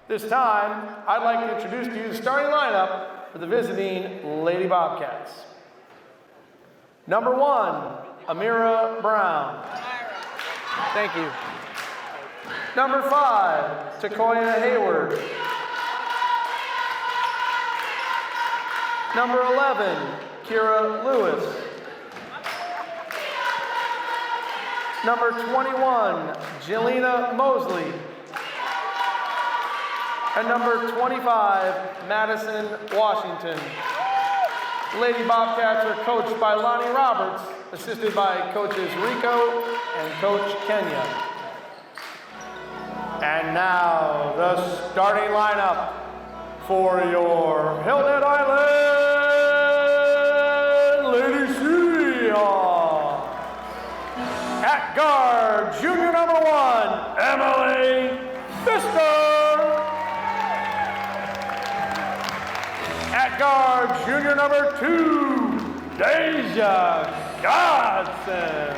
This time, I'd like to introduce to you the starting lineup for the visiting Lady Bobcats. Number 1, Amira Brown. Thank you. Number 5, Takoya Hayward. Number 11, Kira Lewis. Number 21, Jelena Mosley. And number 25, Madison Washington. Lady Bobcats are coached by Lonnie Roberts, assisted by coaches Rico and Coach Kenya. And now the starting lineup for your Hilton Island Lady Seahawks. At guard, junior number 1, Emily Pfister. At guard, junior number 2, Deja Godson.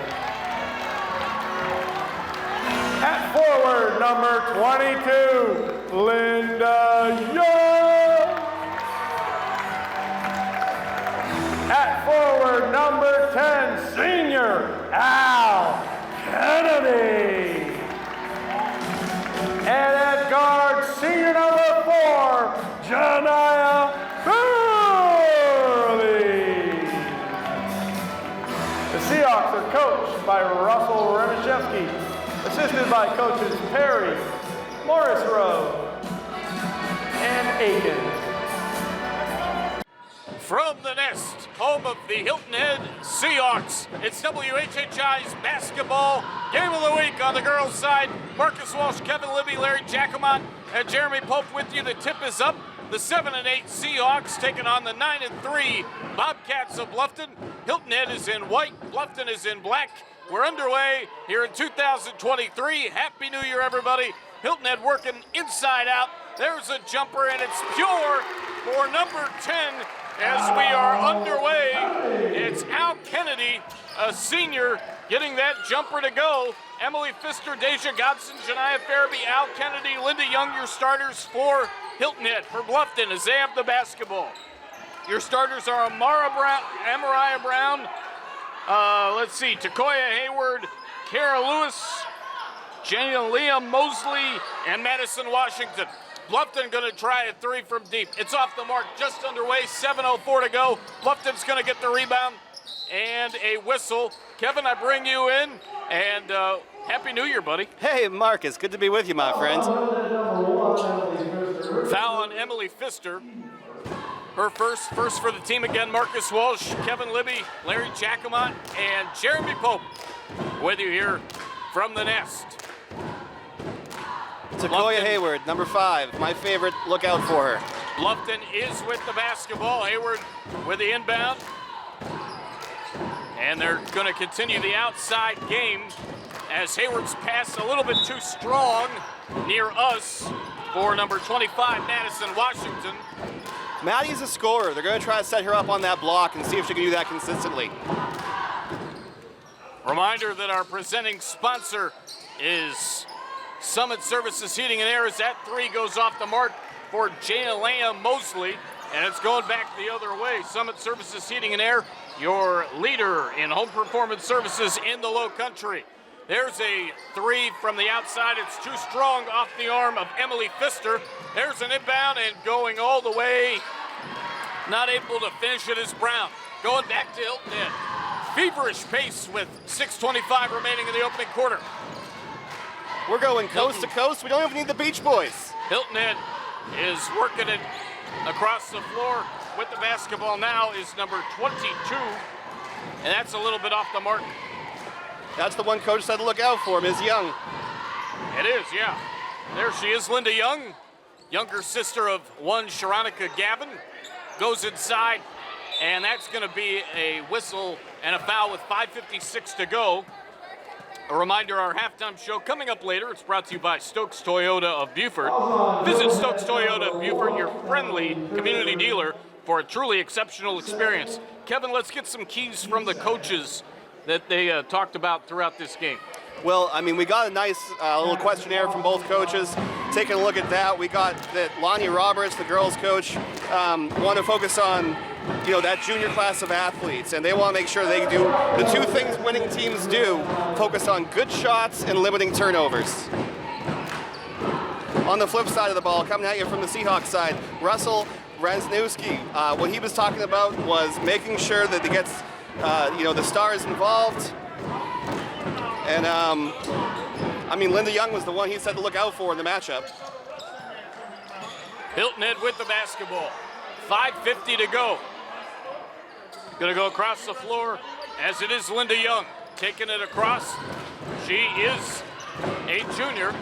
At forward, number 22, Linda Young. At forward, number 10, senior Al Kennedy. And at guard, senior number 4, Janaya Burley. The Seahawks are coached by Russell Remishevsky, assisted by coaches Perry, Morris Rowe, and Aiken. From the nest, home of the Hilton Head Seahawks, it's WHHI's basketball game of the week on the girls' side. Marcus Walsh, Kevin Libby, Larry Jacomont, and Jeremy Pope with you. The tip is up. The 7-8 Seahawks taking on the 9-3 Bobcats of Bluffton. Hilton Head is in white, Bluffton is in black. We're underway here in 2023. Happy New Year, everybody. Hilton Head working inside out. There's a jumper, and it's pure for number 10 as we are underway. It's Al Kennedy, a senior, getting that jumper to go. Emily Pfister, Deja Godson, Janaya Farabee, Al Kennedy, Linda Young, your starters for Hilton Head. For Bluffton, as they have the basketball. Your starters are Amariah Brown, let's see, Takoya Hayward, Kara Lewis, Jelena Mosley, and Madison Washington. Bluffton going to try a 3 from deep. It's off the mark, just underway, 7:04 to go. Bluffton's going to get the rebound and a whistle. Kevin, I bring you in, and Happy New Year, buddy. Hey, Marcus, good to be with you, my friend. Foul on Emily Pfister. Her first for the team again. Marcus Walsh, Kevin Libby, Larry Jacomont, and Jeremy Pope with you here from the nest. Takoya Hayward, number 5, my favorite. Look out for her. Bluffton is with the basketball. Hayward with the inbound. And they're going to continue the outside game as Hayward's pass a little bit too strong near us for number 25, Madison Washington. Maddie's a scorer. They're going to try to set her up on that block and see if she can do that consistently. Reminder that our presenting sponsor is Summit Services Heating and Air. As that 3 goes off the mark for Jelena Mosley, and it's going back the other way. Summit Services Heating and Air, your leader in home performance services in the Lowcountry. There's a 3 from the outside. It's too strong off the arm of Emily Pfister. There's an inbound and going all the way. Not able to finish it is Brown. Going back to Hilton Head. Feverish pace with 6:25 remaining in the opening quarter. We're going coast to coast. We don't even need the Beach Boys. Hilton Head is working it across the floor with the basketball now is number 22. And that's a little bit off the mark. That's the one coach said to look out for, Ms. Young. It is, yeah. There she is, Linda Young, younger sister of one Sharonica Gavin, goes inside, and that's going to be a whistle and a foul with 5:56 to go. A reminder, our halftime show coming up later. It's brought to you by Stokes Toyota of Beaufort. Visit Stokes Toyota of Beaufort, your friendly community dealer, for a truly exceptional experience. Kevin, let's get some keys from the coaches that they talked about throughout this game. Well, I mean, we got a nice little questionnaire from both coaches. taking a look at that, we got that Lonnie Roberts, the girls coach, want to focus on that junior class of athletes, and they want to make sure they do the two things winning teams do: focus on good shots and limiting turnovers. On the flip side of the ball, coming at you from the Seahawks side, Russell Ransnowski, what he was talking about was making sure that he gets the stars involved. And Linda Young was the one he said to look out for in the matchup. Hilton Head with the basketball. 5:50 to go. Gonna go across the floor as it is Linda Young taking it across. She is a junior.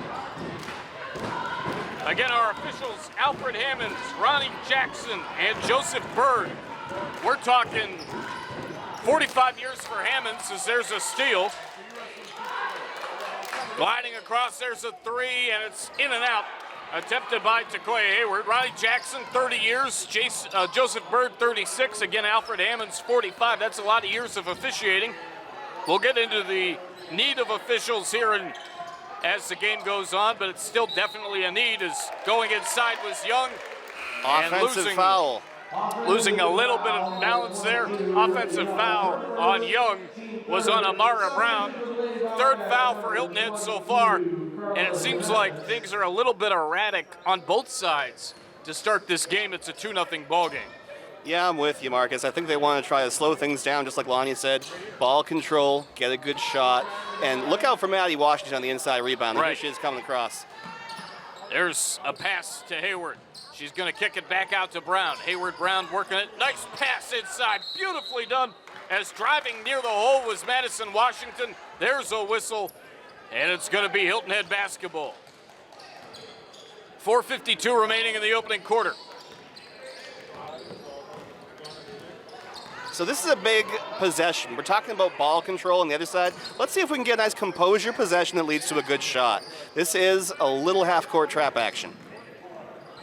Again, our officials, Alfred Hammonds, Ronnie Jackson, and Joseph Bird. We're talking 45 years for Hammonds as there's a steal. Gliding across, there's a three, and it's in and out. Attempted by Takoya Hayward. Ronnie Jackson, 30 years. Joseph Bird, 36. Again, Alfred Hammonds, 45. That's a lot of years of officiating. We'll get into the need of officials here as the game goes on, but it's still definitely a need, as going inside was Young. Offensive foul. Losing a little bit of balance there. Offensive foul on Young was on Amara Brown. Third foul for Hilton Head so far, and it seems like things are a little bit erratic on both sides to start this game. It's a 2-0 ball game. Yeah, I'm with you, Marcus. I think they want to try to slow things down, just like Lonnie said. Ball control, get a good shot, and look out for Maddie Washington on the inside rebound. Here she is coming across. There's a pass to Hayward. She's going to kick it back out to Brown. Brown working it. Nice pass inside. Beautifully done. As driving near the hole was Madison Washington. There's a whistle, and it's going to be Hilton Head basketball. 4:52 remaining in the opening quarter. So this is a big possession. We're talking about ball control on the other side. Let's see if we can get a nice composure possession that leads to a good shot. This is a little half-court trap action.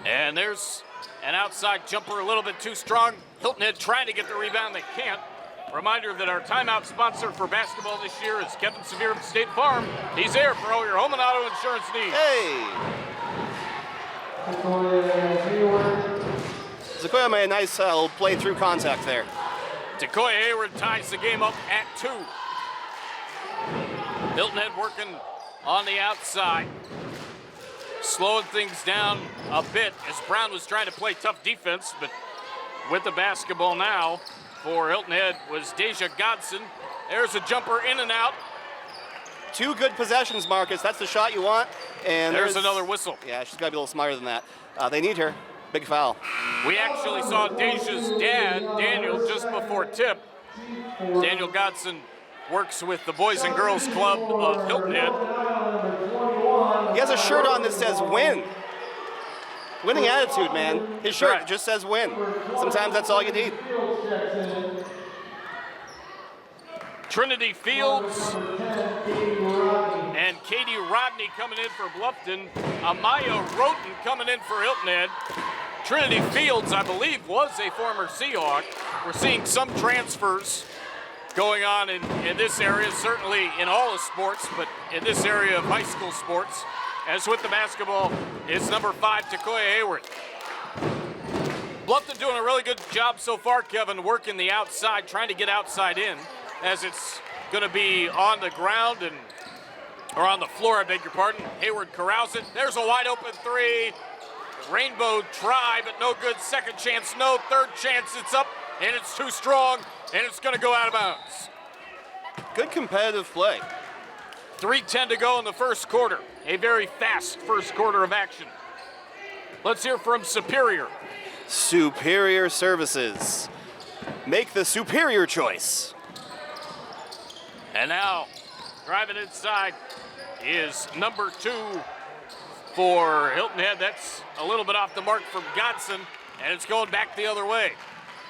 And there's an outside jumper, a little bit too strong. Hilton Head trying to get the rebound. They can't. Reminder that our timeout sponsor for basketball this year is Kevin Severe of State Farm. He's there for all your home and auto insurance needs. Hey! Sequoia made a nice little play-through contact there. Takoya Hayward ties the game up at 2. Hilton Head working on the outside. Slowing things down a bit as Brown was trying to play tough defense, but with the basketball now for Hilton Head was Deja Godson. There's a jumper in and out. 2 good possessions, Marcus. That's the shot you want. And there's another whistle. Yeah, she's got to be a little smarter than that. They need her. Big foul. We actually saw Deja's dad, Daniel, just before tip. Daniel Godson works with the Boys and Girls Club of Hilton Head. He has a shirt on that says win. Winning attitude, man. His shirt just says win. Sometimes that's all you need. Trinity Fields and Katie Rodney coming in for Bluffton. Amaya Roten coming in for Hilton Head. Trinity Fields, I believe, was a former Seahawk. We're seeing some transfers going on in this area, certainly in all the sports, but in this area of high school sports. As with the basketball, it's number 5, Takoya Hayward. Bluffton doing a really good job so far, Kevin, working the outside, trying to get outside in, as it's going to be on the ground or on the floor, I beg your pardon. Hayward corrals it. There's a wide open 3. Rainbow try, but no good. Second chance, no. Third chance, it's up, and it's too strong, and it's going to go out of bounds. Good competitive play. 3:10 to go in the first quarter. A very fast first quarter of action. Let's hear from Superior. Superior Services. Make the superior choice. And now, driving inside is number 2 for Hilton Head. That's a little bit off the mark from Godson, and it's going back the other way.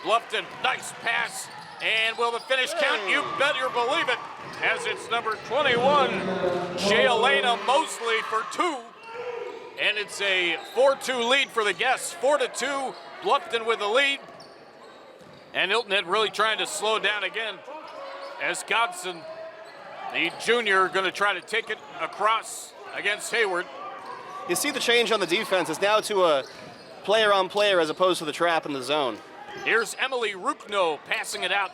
Bluffton, nice pass, and will the finish count? You better believe it, as it's number 21, Jaylena Mosley for 2, and it's a 4-2 lead for the guests. 4-2, Bluffton with the lead, and Hilton Head really trying to slow down again, as Godson, the junior, going to try to take it across against Hayward. You see the change on the defense. It's now to a player on player as opposed to the trap in the zone. Here's Emily Rukno passing it out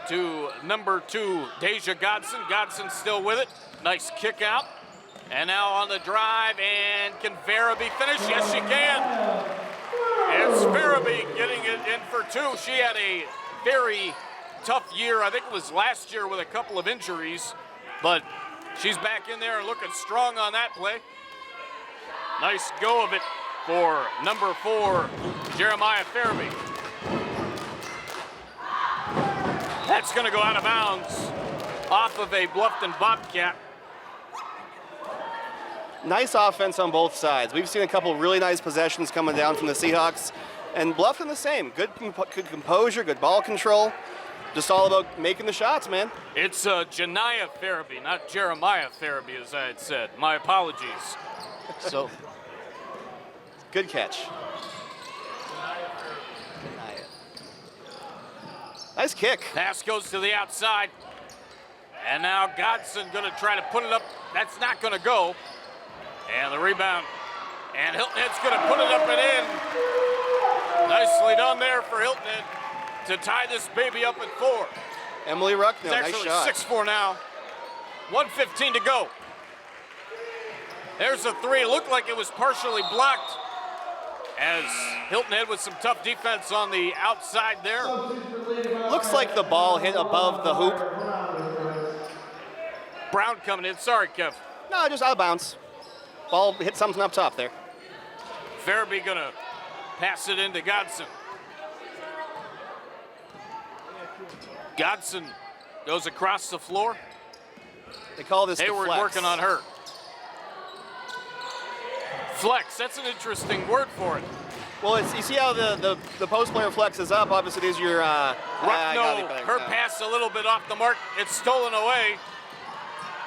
to number 2, Deja Godson. Godson still with it. Nice kick out. And now on the drive, and can Farabee finish? Yes, she can. It's Farabee getting it in for 2. She had a very tough year. I think it was last year with a couple of injuries, but she's back in there and looking strong on that play. Nice go of it for number 4, Jeremiah Farabee. That's going to go out of bounds off of a Bluffton Bobcat. Nice offense on both sides. We've seen a couple really nice possessions coming down from the Seahawks, and Bluffton the same. Good composure, good ball control. Just all about making the shots, man. It's Janiyah Farabee, not Jeremiah Farabee, as I had said. My apologies. So, good catch. Nice kick. Pass goes to the outside. And now Godson going to try to put it up. That's not going to go. And the rebound. And Hilton Head's going to put it up and in. Nicely done there for Hilton Head to tie this baby up at 4. Emily Ruckno, nice shot. It's actually 6-4 now. 1:15 to go. There's a 3. It looked like it was partially blocked as Hilton Head with some tough defense on the outside there. Looks like the ball hit above the hoop. Brown coming in. Sorry, Kev. No, just out of bounds. Ball hit something up top there. Farabee gonna pass it into Godson. Godson goes across the floor. They call this Hayward flex. Working on her. Flex, that's an interesting word for it. Well, you see how the post player flexes up. Obviously, there's your Ruckno, her pass a little bit off the mark. It's stolen away.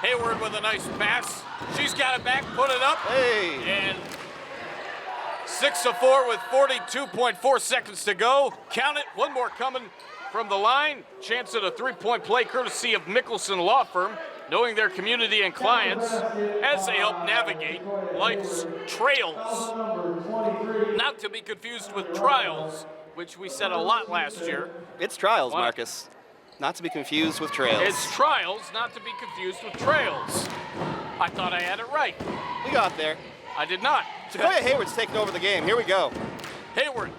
Hayward with a nice pass. She's got it back, put it up. Hey. And 6-4 with 42.4 seconds to go. Count it, one more coming from the line. Chance at a 3-point play courtesy of Mickelson Law Firm, knowing their community and clients as they help navigate life's trails. Not to be confused with trials, which we said a lot last year. It's trials, Marcus. Not to be confused with trails. It's trials, not to be confused with trails. I thought I had it right. We got there. I did not. Sequoia Hayward's taking over the game. Here we go. Hayward.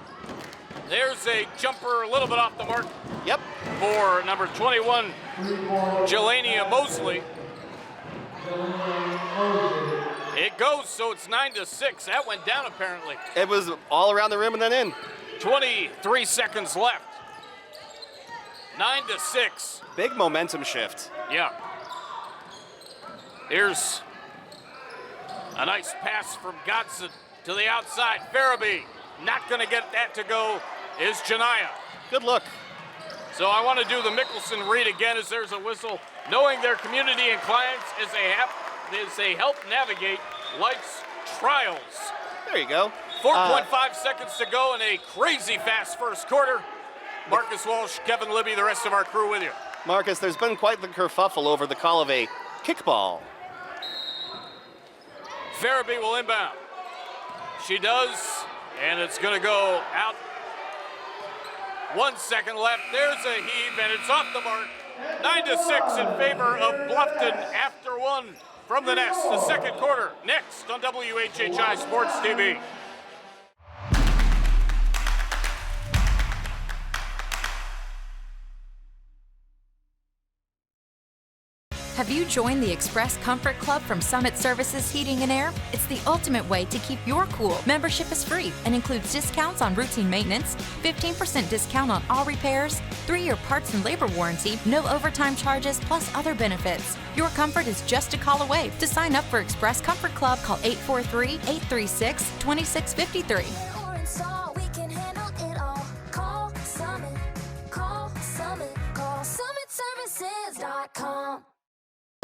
There's a jumper a little bit off the mark. Yep. For number 21, Jelania Mosley. It goes, so it's 9-6. That went down apparently. It was all around the rim and then in. 23 seconds left. 9-6. Big momentum shift. Yeah. Here's a nice pass from Godson to the outside. Farabee not going to get that to go is Janiyah. Good look. So I want to do the Mickelson read again as there's a whistle. Knowing their community and clients as they help navigate life's trials. There you go. 4.5 seconds to go in a crazy fast first quarter. Marcus Walsh, Kevin Libby, the rest of our crew with you. Marcus, there's been quite the kerfuffle over the call of a kickball. Farabee will inbound. She does, and it's going to go out. 1 second left. There's a heave, and it's off the mark. 9-6 in favor of Bluffton after 1 from the nest. The second quarter next on WHHI Sports TV. Have you joined the Express Comfort Club from Summit Services Heating and Air? It's the ultimate way to keep your cool. Membership is free and includes discounts on routine maintenance, 15% discount on all repairs, 3-year parts and labor warranty, no overtime charges, plus other benefits. Your comfort is just a call away. To sign up for Express Comfort Club, call 843-836-2653.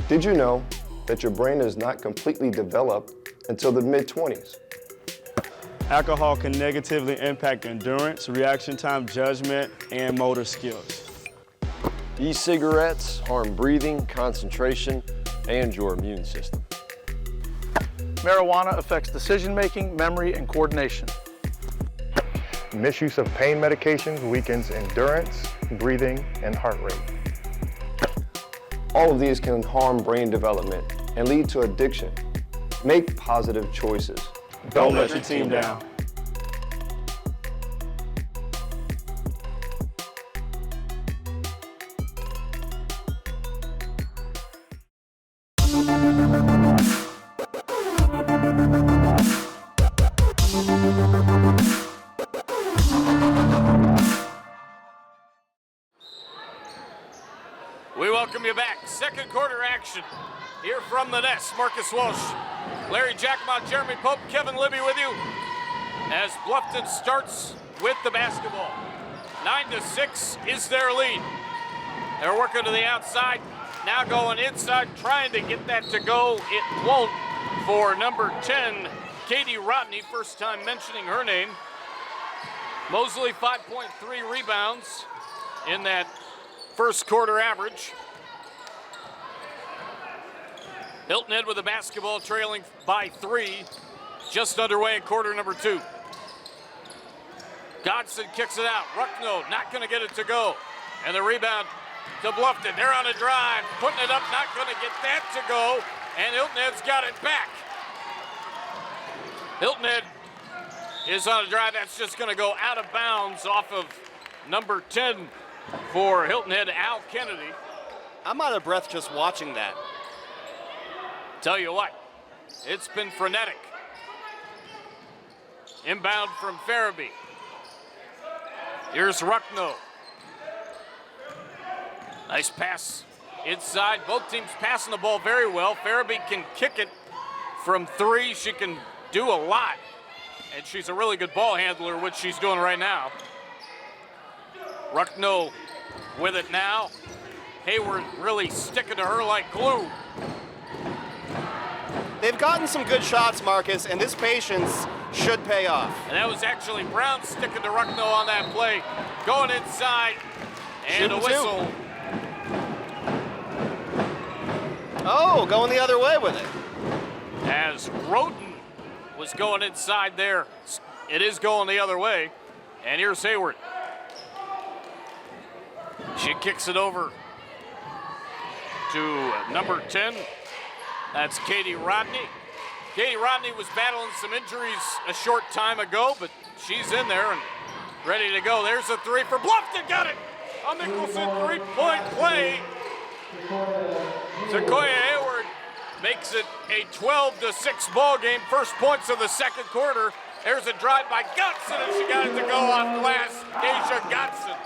Did you know that your brain is not completely developed until the mid-20s? Alcohol can negatively impact endurance, reaction time, judgment, and motor skills. E-cigarettes harm breathing, concentration, and your immune system. Marijuana affects decision-making, memory, and coordination. Misuse of pain medications weakens endurance, breathing, and heart rate. All of these can harm brain development and lead to addiction. Make positive choices. Don't let your team down. We welcome you back. Second quarter action here from the nest. Marcus Walsh, Larry Jacquemont, Jeremy Pope, Kevin Libby with you as Bluffton starts with the basketball. 9-6 is their lead. They're working to the outside, now going inside, trying to get that to go. It won't for number 10, Katie Rodney, first time mentioning her name. Mosley, 5.3 rebounds in that first quarter average. Hilton Head with the basketball, trailing by 3, just underway in quarter number 2. Godson kicks it out. Ruckno not going to get it to go. And the rebound to Bluffton. They're on a drive, putting it up, not going to get that to go. And Hilton Head's got it back. Hilton Head is on a drive that's just going to go out of bounds off of number 10 for Hilton Head, Al Kennedy. I'm out of breath just watching that. Tell you what, it's been frenetic. Inbound from Farabee. Here's Ruckno. Nice pass inside. Both teams passing the ball very well. Farabee can kick it from 3. She can do a lot. And she's a really good ball handler, which she's doing right now. Ruckno with it now. Hayward really sticking to her like glue. They've gotten some good shots, Marcus, and this patience should pay off. And that was actually Brown sticking to Ruckno on that play. Going inside, and a whistle. Oh, going the other way with it. As Roten was going inside there. It is going the other way. And here's Hayward. She kicks it over to number 10. That's Katie Rodney. Katie Rodney was battling some injuries a short time ago, but she's in there and ready to go. There's a 3 for Bluffton. Got it. A Mickelson three-point play. Sequoia Hayward makes it a 12-6 ball game. First points of the second quarter. There's a drive by Godson, and she got it to go off glass. Deja Godson.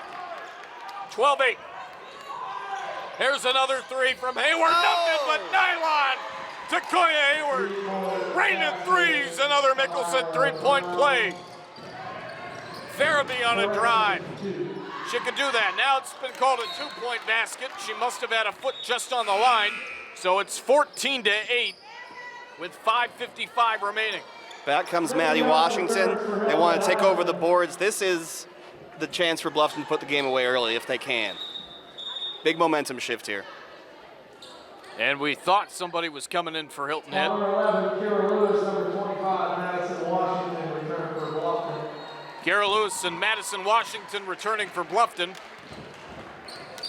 12-8. Here's another 3 from Hayward. Nothing but nylon. Sequoia Hayward. Raining threes. Another Mickelson three-point play. Farabee on a drive. She can do that. Now it's been called a 2-point basket. She must have had a foot just on the line. So it's 14-8 with 5:55 remaining. Back comes Maddie Washington. They want to take over the boards. This is the chance for Bluffton to put the game away early if they can. Big momentum shift here. And we thought somebody was coming in for Hilton Head. Number 11, Kara Lewis, number 25, Madison Washington, return for Bluffton. Kara Lewis and Madison Washington returning for Bluffton.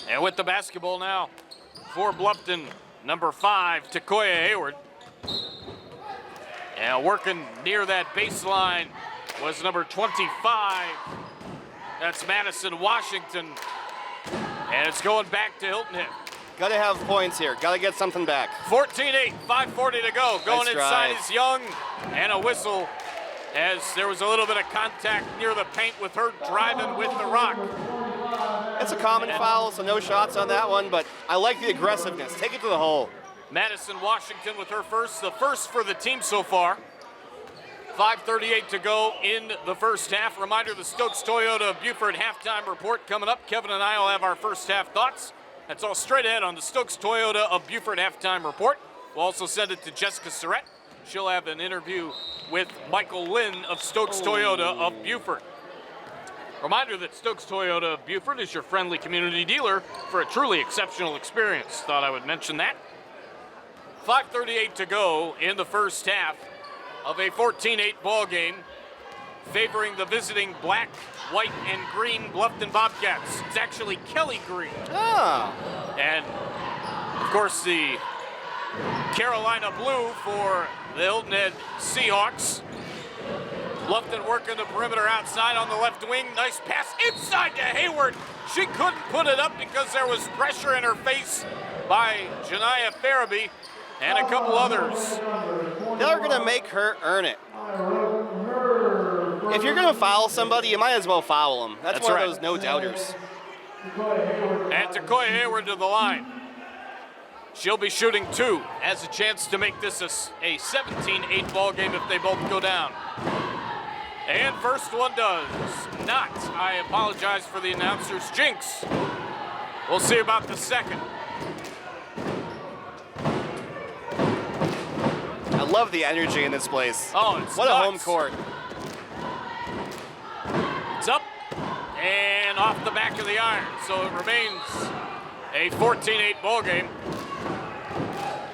And with the basketball now for Bluffton, number 5, Sequoia Hayward. And working near that baseline was number 25. That's Madison Washington. And it's going back to Hilton Head. Got to have points here. Got to get something back. 14-8, 5:40 to go. Going Nice inside drive. is Young, and a whistle as there was a little bit of contact near the paint with her driving with the rock. It's a common foul, so no shots on that one, but I like the aggressiveness. Take it to the hole. Madison Washington with her first, the first for the team so far. 5:38 to go in the first half. Reminder, the Stokes Toyota of Beaufort halftime report coming up. Kevin and I will have our first half thoughts. That's all straight ahead on the Stokes Toyota of Beaufort halftime report. We'll also send it to Jessica Surratt. She'll have an interview with Michael Lynn of Stokes Toyota of Beaufort. Reminder that Stokes Toyota of Beaufort is your friendly community dealer for a truly exceptional experience. Thought I would mention that. 5:38 to go in the first half. of a 14-8 ball game, favoring the visiting black, white, and green Bluffton Bobcats. It's actually Kelly Green. Ah. And, of course, the Carolina blue for the Hilton Head Seahawks. Bluffton working the perimeter outside on the left wing. Nice pass inside to Hayward. She couldn't put it up because there was pressure in her face by Janiyah Farabee and a couple others. They're going to make her earn it. If you're going to foul somebody, you might as well foul them. That's one right. of those no-doubters. And Takoya Hayward to the line. She'll be shooting 2. Has a chance to make this a 17-8 ball game if they both go down. And first one does not. I apologize for the announcer's jinx. We'll see about the second. I love the energy in this place. Oh, it's what nuts. a home court. It's up and off the back of the iron. So it remains a 14-8 ball game.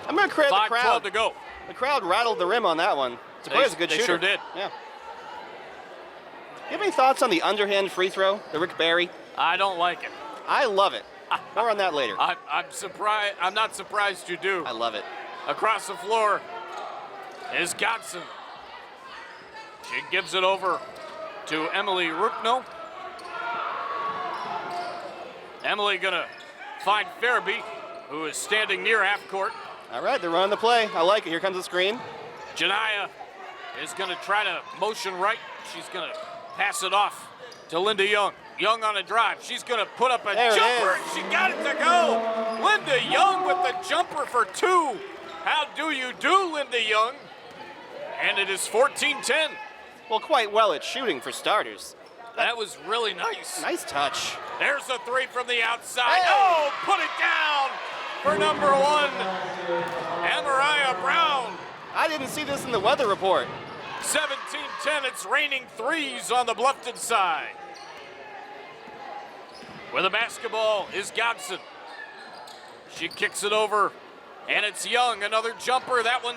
I'm going to credit the crowd. 5-12 to go. The crowd rattled the rim on that one. Takoya's a good shooter. They sure did. Yeah. You have any thoughts on the underhand free throw, the Rick Barry? I don't like it. I love it. More on that later. I'm surprised. I'm not surprised you do. I love it. Across the floor is Godson. She gives it over to Emily Rupno. Emily gonna find Farabee, who is standing near half court. All right, they're running the play. I like it. Here comes the screen. Janiyah is gonna try to motion right. She's gonna pass it off to Linda Young. Young on a drive. She's gonna put up a jumper. She got it to go. Linda Young with the jumper for 2. How do you do, Linda Young? And it is 14-10. Well, quite well at shooting for starters. That was really nice. Nice touch. There's a 3 from the outside. Hey. Oh, put it down for number 1, Amariah Brown. I didn't see this in the weather report. 17-10, it's raining 3s on the Bluffton side. Where the basketball is Godson. She kicks it over, and it's Young, another jumper. That one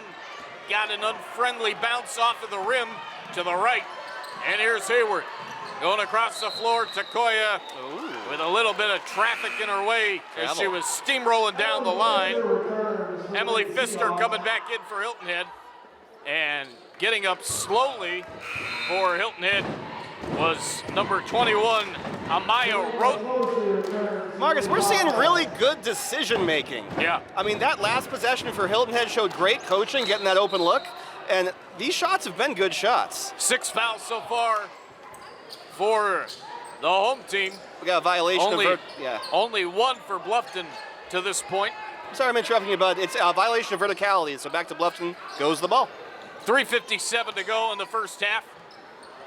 got an unfriendly bounce off of the rim to the right. And here's Hayward going across the floor. Takoya with a little bit of traffic in her way as she was steamrolling down the line. Emily Pfister coming back in for Hilton Head, and getting up slowly for Hilton Head was number 21, Amaya Roten. Marcus, we're seeing really good decision making. Yeah. I mean, that last possession for Hilton Head showed great coaching, getting that open look, and these shots have been good shots. 6 fouls so far for the home team. We got a violation Only 1 for Bluffton to this point. Sorry I'm interrupting you, but it's a violation of verticality, so back to Bluffton goes the ball. 3:57 to go in the first half.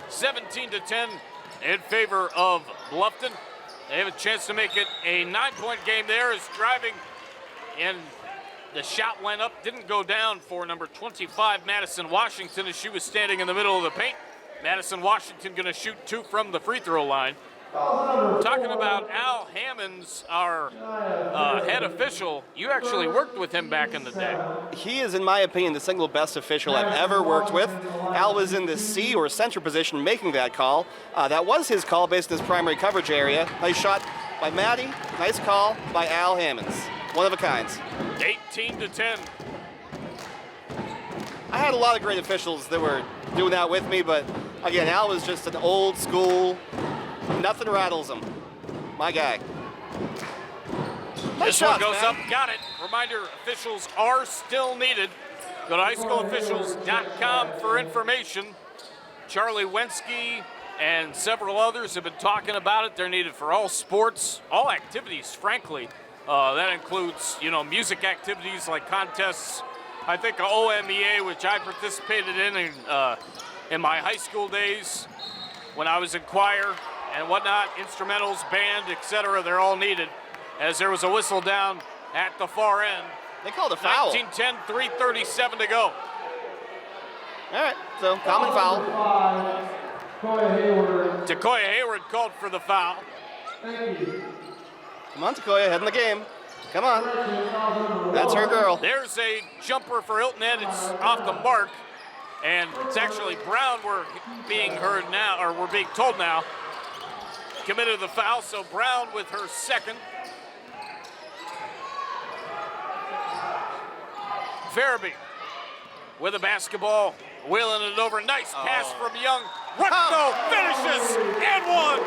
17-10 in favor of Bluffton. They have a chance to make it a 9-point game there. Is driving, and the shot went up, didn't go down for number 25, Madison Washington, as she was standing in the middle of the paint. Madison Washington going to shoot 2 from the free throw line. Talking about Al Hammonds, our head official, you actually worked with him back in the day. He is, in my opinion, the single best official I've ever worked with. Al was in the C or center position making that call. That was his call based on his primary coverage area. Nice shot by Maddie. Nice call by Al Hammonds. One of a kind. 18-10. I had a lot of great officials that were doing that with me, but again, Al was just an old school, nothing rattles him. My guy. Nice This one shots, goes man. up, got it. Reminder, officials are still needed. Go to highschoolofficials.com for information. Charlie Wensky and several others have been talking about it. They're needed for all sports, all activities, frankly. That includes, music activities like contests. I think OMEA, which I participated in my high school days when I was in choir and whatnot, instrumentals, band, etc. They're all needed, as there was a whistle down at the far end. They called a foul. 19-10, 3:37 to go. All right, so common foul. Takoya Hayward called for the foul. Come on, Takoya, head in the game. Come on. That's her girl. There's a jumper for Hilton Head. It's off the mark. And it's actually Brown we're being heard now, or we're being told now, committed the foul. So Brown with her second. Farabee with a basketball, wheeling it over. Nice pass from Young. Ruckno finishes and one.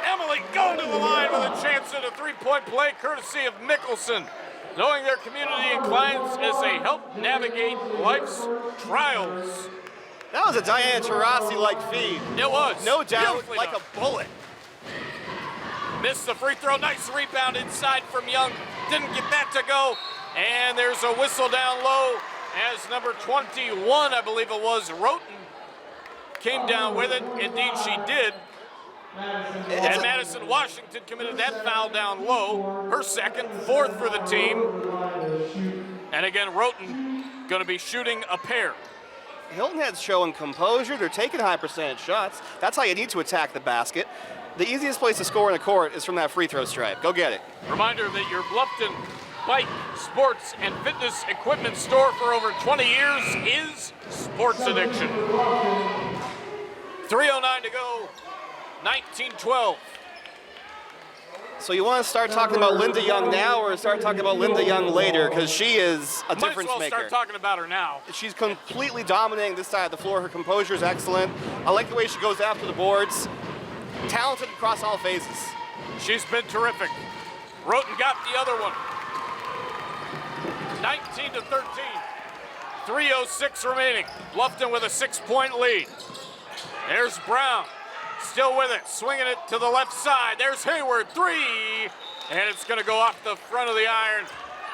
Emily going to the line with a chance at a three-point play, courtesy of Mickelson. Knowing their community inclines as they help navigate life's trials. That was a Diana Taurasi-like feed. It was. No doubt, Beautifully like done. a bullet. Missed the free throw. Nice rebound inside from Young. Didn't get that to go. And there's a whistle down low as number 21, I believe it was, Roten, came down with it. Indeed, she did. And Madison Washington committed that foul down low. Her second, fourth for the team. And again, Roten going to be shooting a pair. Hilton Head's showing composure. They're taking high percentage shots. That's how you need to attack the basket. The easiest place to score in a court is from that free throw stripe. Go get it. Reminder that your Bluffton bike, sports, and fitness equipment store for over 20 years is Sports Addiction. 3:09 to go, 19-12. So you want to start talking about Linda Young now or start talking about Linda Young later? Because she is a Might as difference well maker. start talking about her now. She's completely dominating this side of the floor. Her composure is excellent. I like the way she goes after the boards. Talented across all phases. She's been terrific. Roten got the other one. 19-13. 3:06 remaining. Bluffton with a 6-point lead. There's Brown. Still with it, swinging it to the left side. There's Hayward, three, and it's going to go off the front of the iron,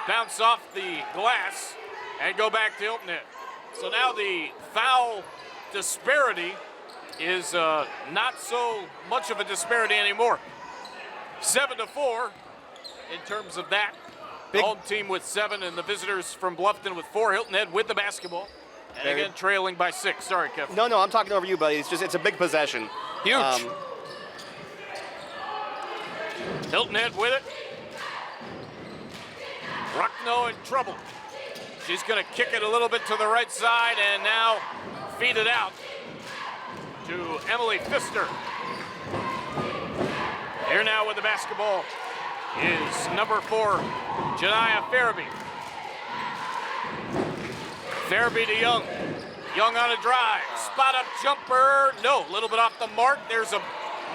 bounce off the glass, and go back to Hilton Head. So now the foul disparity is not so much of a disparity anymore. 7-4 in terms of that. The home team with 7 and the visitors from Bluffton with 4. Hilton Head with the basketball. And again, trailing by 6. Sorry, Kevin. No, I'm talking over you, buddy. It's a big possession. Huge. Hilton Head with it. Ruckno in trouble. She's going to kick it a little bit to the right side and now feed it out to Emily Pfister. Here now with the basketball is number 4, Janiyah Farabee. Farabee to Young. Young on a drive. Spot up jumper. No, a little bit off the mark. There's a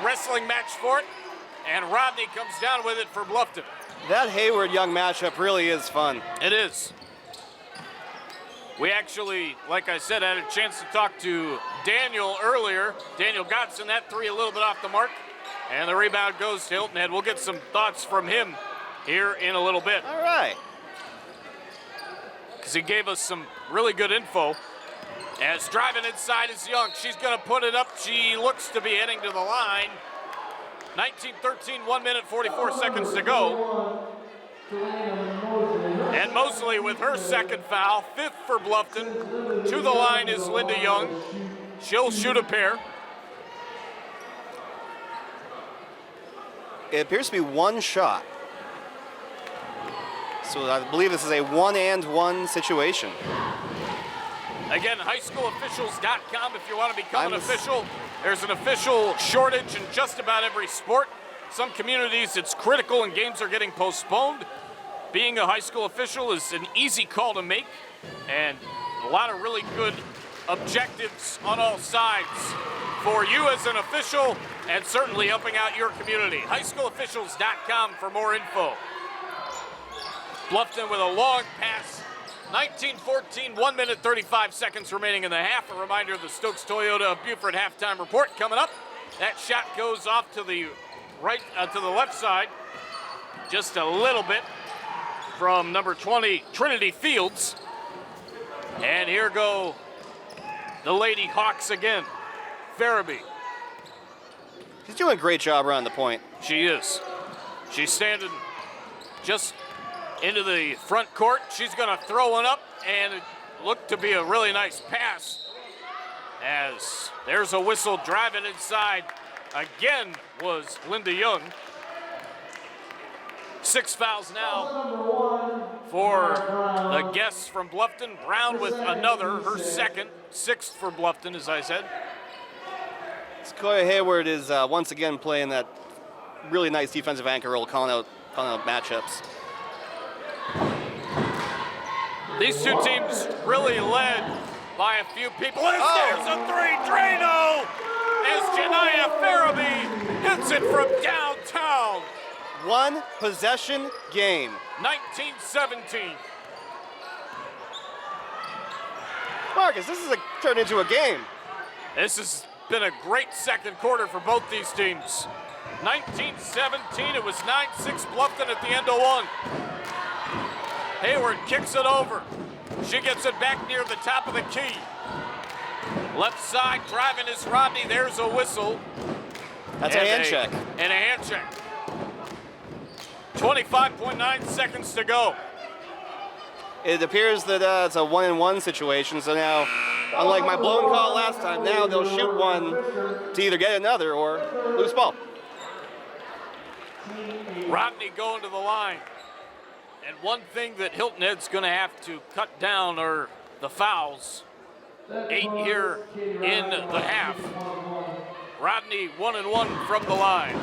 wrestling match for it. And Rodney comes down with it for Bluffton. That Hayward-Young matchup really is fun. It is. We actually, like I said, had a chance to talk to Daniel earlier. Daniel Godson, that three a little bit off the mark. And the rebound goes to Hilton Head. We'll get some thoughts from him here in a little bit. All right. Because he gave us some really good info. As driving inside is Young. She's going to put it up. She looks to be heading to the line. 19-13, 1 minute, 44 seconds to go. And Mosley with her second foul, 5th for Bluffton. To the line is Linda Young. She'll shoot a pair. It appears to be one shot. So I believe this is a 1-and-1 situation. Again, highschoolofficials.com if you want to become an official. There's an official shortage in just about every sport. Some communities, it's critical and games are getting postponed. Being a high school official is an easy call to make, and a lot of really good objectives on all sides for you as an official and certainly helping out your community. Highschoolofficials.com for more info. Bluffton with a long pass. 19-14, 1 minute, 35 seconds remaining in the half. A reminder of the Stokes Toyota of Beaufort halftime report coming up. That shot goes off to the right, to the left side, just a little bit from number 20, Trinity Fields. And here go the Lady Hawks again. Farabee. She's doing a great job around the point. She is. She's standing just into the front court. She's going to throw one up, and it looked to be a really nice pass. As there's a whistle driving inside. Again was Linda Young. 6 fouls now for the guests from Bluffton. Brown with another, her second, sixth for Bluffton, as I said. Sequoia Hayward is once again playing that really nice defensive anchor role, calling out matchups. These two teams really led by a few people. As there's a three, Drano! As Janiyah Farabee hits it from downtown. One possession game. 19-17. Marcus, this is turned into a game. This has been a great second quarter for both these teams. 19-17, it was 9-6 Bluffton at the end of one. Hayward kicks it over. She gets it back near the top of the key. Left side driving is Rodney. There's a whistle. That's a hand check. And a hand check. 25.9 seconds to go. It appears that it's a 1-and-1 situation, so now, unlike my blown call last time, now they'll shoot one to either get another or lose ball. Rodney going to the line. And one thing that Hilton Head's going to have to cut down are the fouls. 8 here in the half. Rodney 1-and-1 from the line.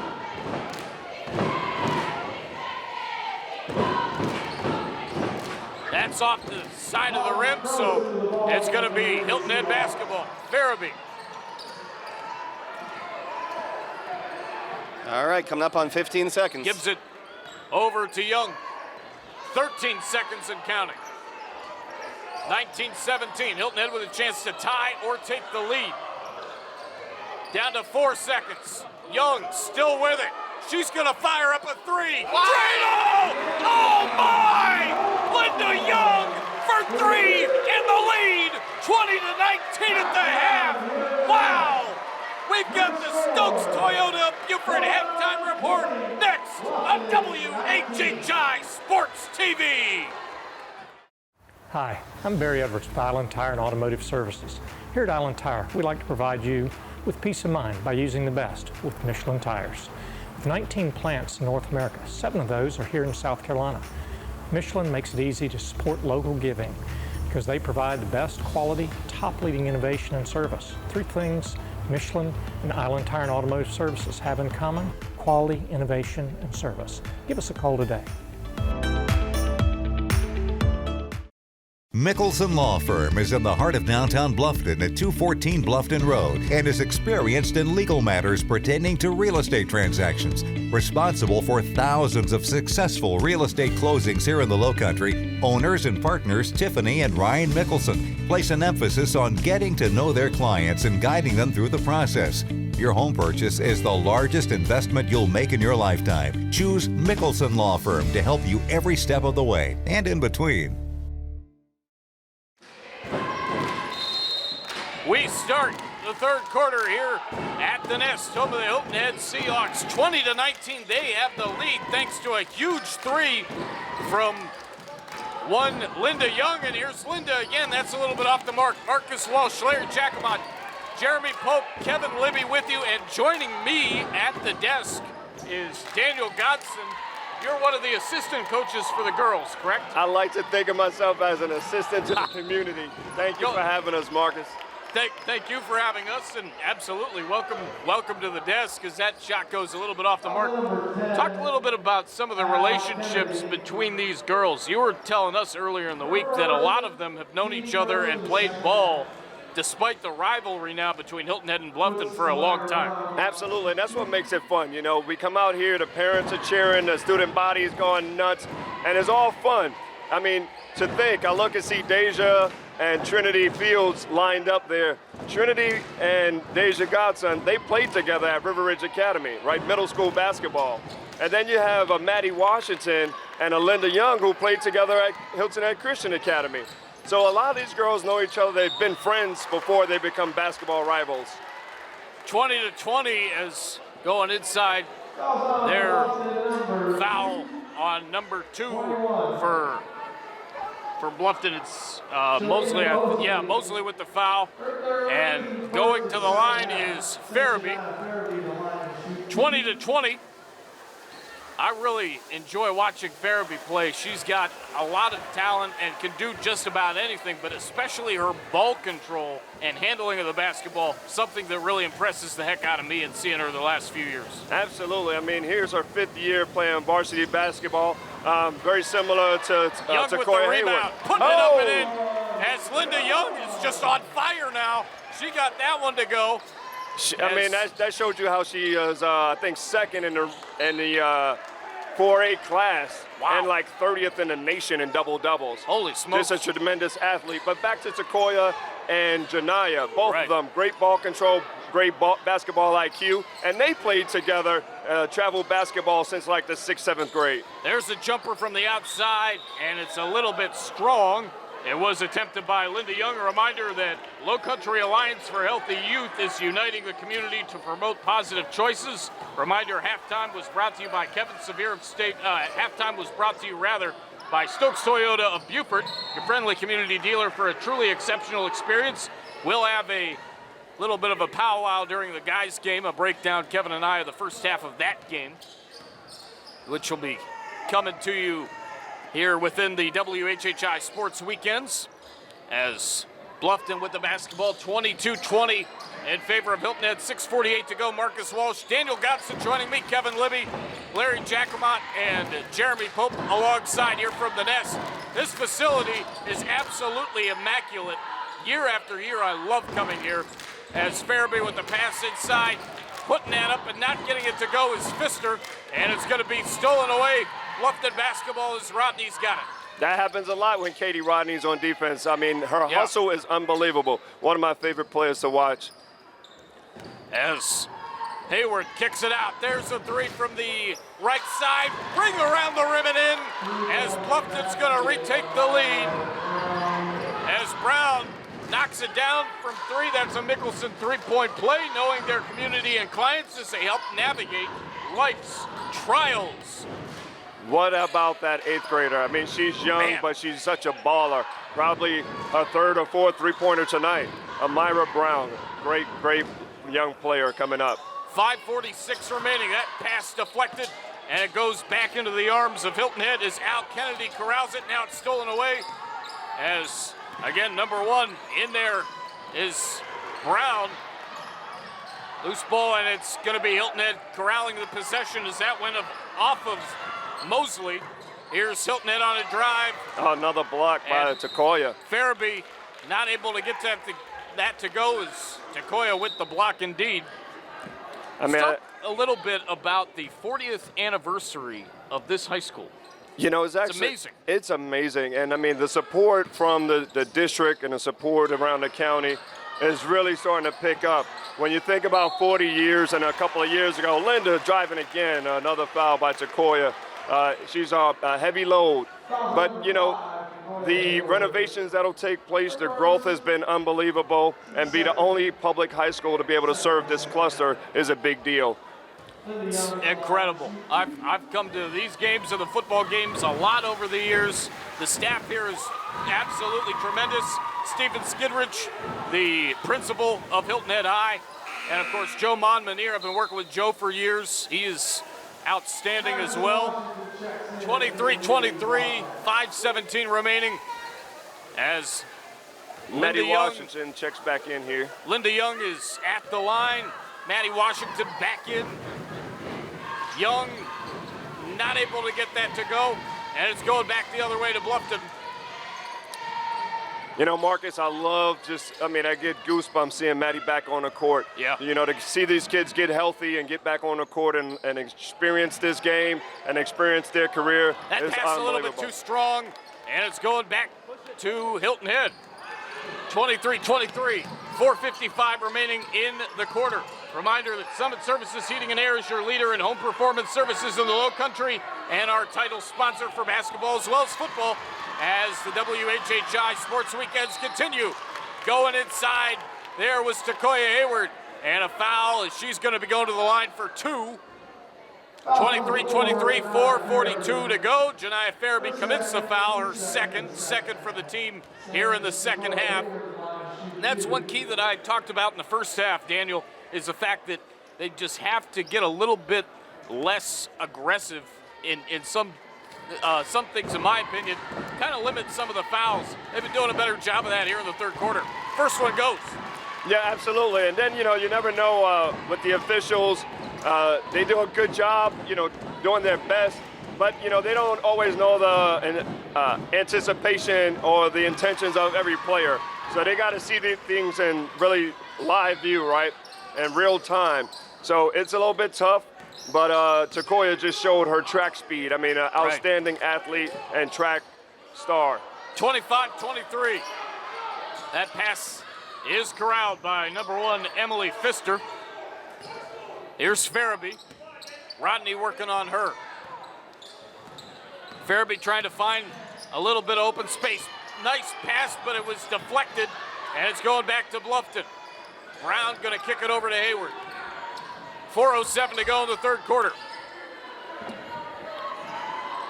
That's off the side of the rim, so it's going to be Hilton Head basketball. Farabee. All right, coming up on 15 seconds. Gives it over to Young. 13 seconds and counting. 19-17, Hilton Head with a chance to tie or take the lead. Down to 4 seconds. Young still with it. She's gonna fire up a three. Drano! Oh my! Linda Young for three in the lead. 20-19 at the half. Wow! We've got the Stokes Toyota Beaufort halftime report next on WHHI Sports TV. Hi, I'm Barry Edwards with Island Tire and Automotive Services. Here at Island Tire, we like to provide you with peace of mind by using the best with Michelin tires. With 19 plants in North America, 7 of those are here in South Carolina. Michelin makes it easy to support local giving because they provide the best quality, top-leading innovation and service. 3 things Michelin and Island Tire and Automotive Services have in common: quality, innovation, and service. Give us a call today. Mickelson Law Firm is in the heart of downtown Bluffton at 214 Bluffton Road and is experienced in legal matters pertaining to real estate transactions. Responsible for thousands of successful real estate closings here in the Lowcountry, owners and partners Tiffany and Ryan Mickelson place an emphasis on getting to know their clients and guiding them through the process. Your home purchase is the largest investment you'll make in your lifetime. Choose Mickelson Law Firm to help you every step of the way and in between. We start the third quarter here at the Nest, home of the Hilton Head Seahawks. 20-19, they have the lead thanks to a huge three from one Linda Young. And here's Linda again. That's a little bit off the mark. Marcus Walsh, Larry Jacomont, Jeremy Pope, Kevin Libby with you. And joining me at the desk is Daniel Godson. You're one of the assistant coaches for the girls, correct? I like to think of myself as an assistant to the community. Thank you for having us, Marcus. Thank you for having us, and absolutely welcome to the desk, as that shot goes a little bit off the mark. Talk a little bit about some of the relationships between these girls. You were telling us earlier in the week that a lot of them have known each other and played ball despite the rivalry now between Hilton Head and Bluffton for a long time. Absolutely, and that's what makes it fun. You know, we come out here, the parents are cheering, the student body's going nuts, and it's all fun. I mean, to think, I look and see Deja and Trinity Fields lined up there. Trinity and Deja Godson, they played together at River Ridge Academy, right? Middle school basketball. And then you have a Maddie Washington and a Linda Young who played together at Hilton Head Christian Academy. So a lot of these girls know each other. They've been friends before they become basketball rivals. 20-20 as going inside their foul on number 2 for Bluffton. It's Mosley with the foul, and going to the line is Farabee. 20-20. I really enjoy watching Farabee play. She's got a lot of talent and can do just about anything, but especially her ball control and handling of the basketball, something that really impresses the heck out of me in seeing her the last few years. Absolutely. I mean, here's her 5th year playing varsity basketball. Very similar to Young with Koya the rebound, Hayward. putting it up and in. As Linda Young is just on fire now. She got that one to go. I mean, that showed you how she is, I think, 2nd in the 4A class. Wow. And like 30th in the nation in double-doubles. Holy smokes. Just a tremendous athlete. But back to Takoya and Janaya, both Right. of them, great ball control, great basketball IQ, and they played together, travel basketball since like the 6th, 7th grade. There's a jumper from the outside, and it's a little bit strong. It was attempted by Linda Young. A reminder that Lowcountry Alliance for Healthy Youth is uniting the community to promote positive choices. Reminder, halftime was brought to you by Kevin Sevier of State. Halftime was brought to you, rather, by Stokes Toyota of Beaufort, your friendly community dealer for a truly exceptional experience. We'll have a little bit of a powwow during the guys' game, a breakdown, Kevin and I, of the first half of that game, which will be coming to you here within the WHHI Sports Weekends, as Bluffton with the basketball, 22-20 in favor of Hilton Head. 6:48 to go. Marcus Walsh, Daniel Godson joining me, Kevin Libby, Larry Jacomont, and Jeremy Pope alongside here from the Nest. This facility is absolutely immaculate. Year after year, I love coming here. As Farabee with the pass inside, putting that up and not getting it to go is Pfister, and it's going to be stolen away. Bluffton basketball as Rodney's got it. That happens a lot when Katie Rodney's on defense. I mean, her hustle is unbelievable. One of my favorite players to watch. As Hayward kicks it out. There's a three from the right side. Bring around the rim and in as Bluffton's going to retake the lead. As Brown knocks it down from three. That's a Mickelson three-point play, knowing their community and clients as they help navigate life's trials. What about that 8th grader? I mean, she's young, but she's such a baller. Probably her 3rd or 4th three-pointer tonight. Amira Brown, great young player coming up. 5:46 remaining. That pass deflected, and it goes back into the arms of Hilton Head as Al Kennedy corrals it. Now it's stolen away as, again, number 1 in there is Brown. Loose ball, and it's going to be Hilton Head corralling the possession as that went off of Mosley. Here's Hilton Head on a drive. Oh, another block by Takoya. Farabee not able to get that to go as Takoya with the block indeed. I mean, talk a little bit about the 40th anniversary of this high school. You know, it's amazing. It's amazing. And I mean, the support from the district and the support around the county is really starting to pick up. When you think about 40 years and a couple of years ago, Linda driving again, another foul by Takoya. She's a heavy load. But, you know, the renovations that'll take place, the growth has been unbelievable, and be the only public high school to be able to serve this cluster is a big deal. It's incredible. I've come to these games and the football games a lot over the years. The staff here is absolutely tremendous. Stephen Skidrich, the principal of Hilton Head High, and of course Joe Monmonier. I've been working with Joe for years. He is outstanding as well. 23-23, 5:17 remaining as Maddie Linda Young, Washington checks back in here. Linda Young is at the line. Maddie Washington back in. Young not able to get that to go, and it's going back the other way to Bluffton. You know, Marcus, I get goosebumps seeing Maddie back on the court. Yeah. You know, to see these kids get healthy and get back on the court and experience this game and experience their career That is pass a little bit unbelievable. too strong, and it's going back to Hilton Head. 23-23, 4:55 remaining in the quarter. Reminder that Summit Services Heating and Air is your leader in home performance services in the Lowcountry and our title sponsor for basketball as well as football as the WHHI Sports Weekends continue. Going inside, there was Takoya Hayward, and a foul as she's going to be going to the line for 2. 23-23, 4:42 to go. Janaya Farabee commits the foul, her second for the team here in the second half. And that's one key that I talked about in the first half, Daniel, is the fact that they just have to get a little bit less aggressive in some things, in my opinion, kind of limit some of the fouls. They've been doing a better job of that here in the third quarter. First one goes. Yeah, absolutely. And then, you never know with the officials. They do a good job, doing their best. But, they don't always know the anticipation or the intentions of every player. So they got to see these things in really live view, right, in real time. So it's a little bit tough. But Takoya just showed her track speed. I mean, an outstanding athlete and track star. 25-23. That pass is corralled by number 1, Emily Pfister. Here's Farabee. Rodney working on her. Farabee trying to find a little bit of open space. Nice pass, but it was deflected, and it's going back to Bluffton. Brown going to kick it over to Hayward. 4:07 to go in the third quarter.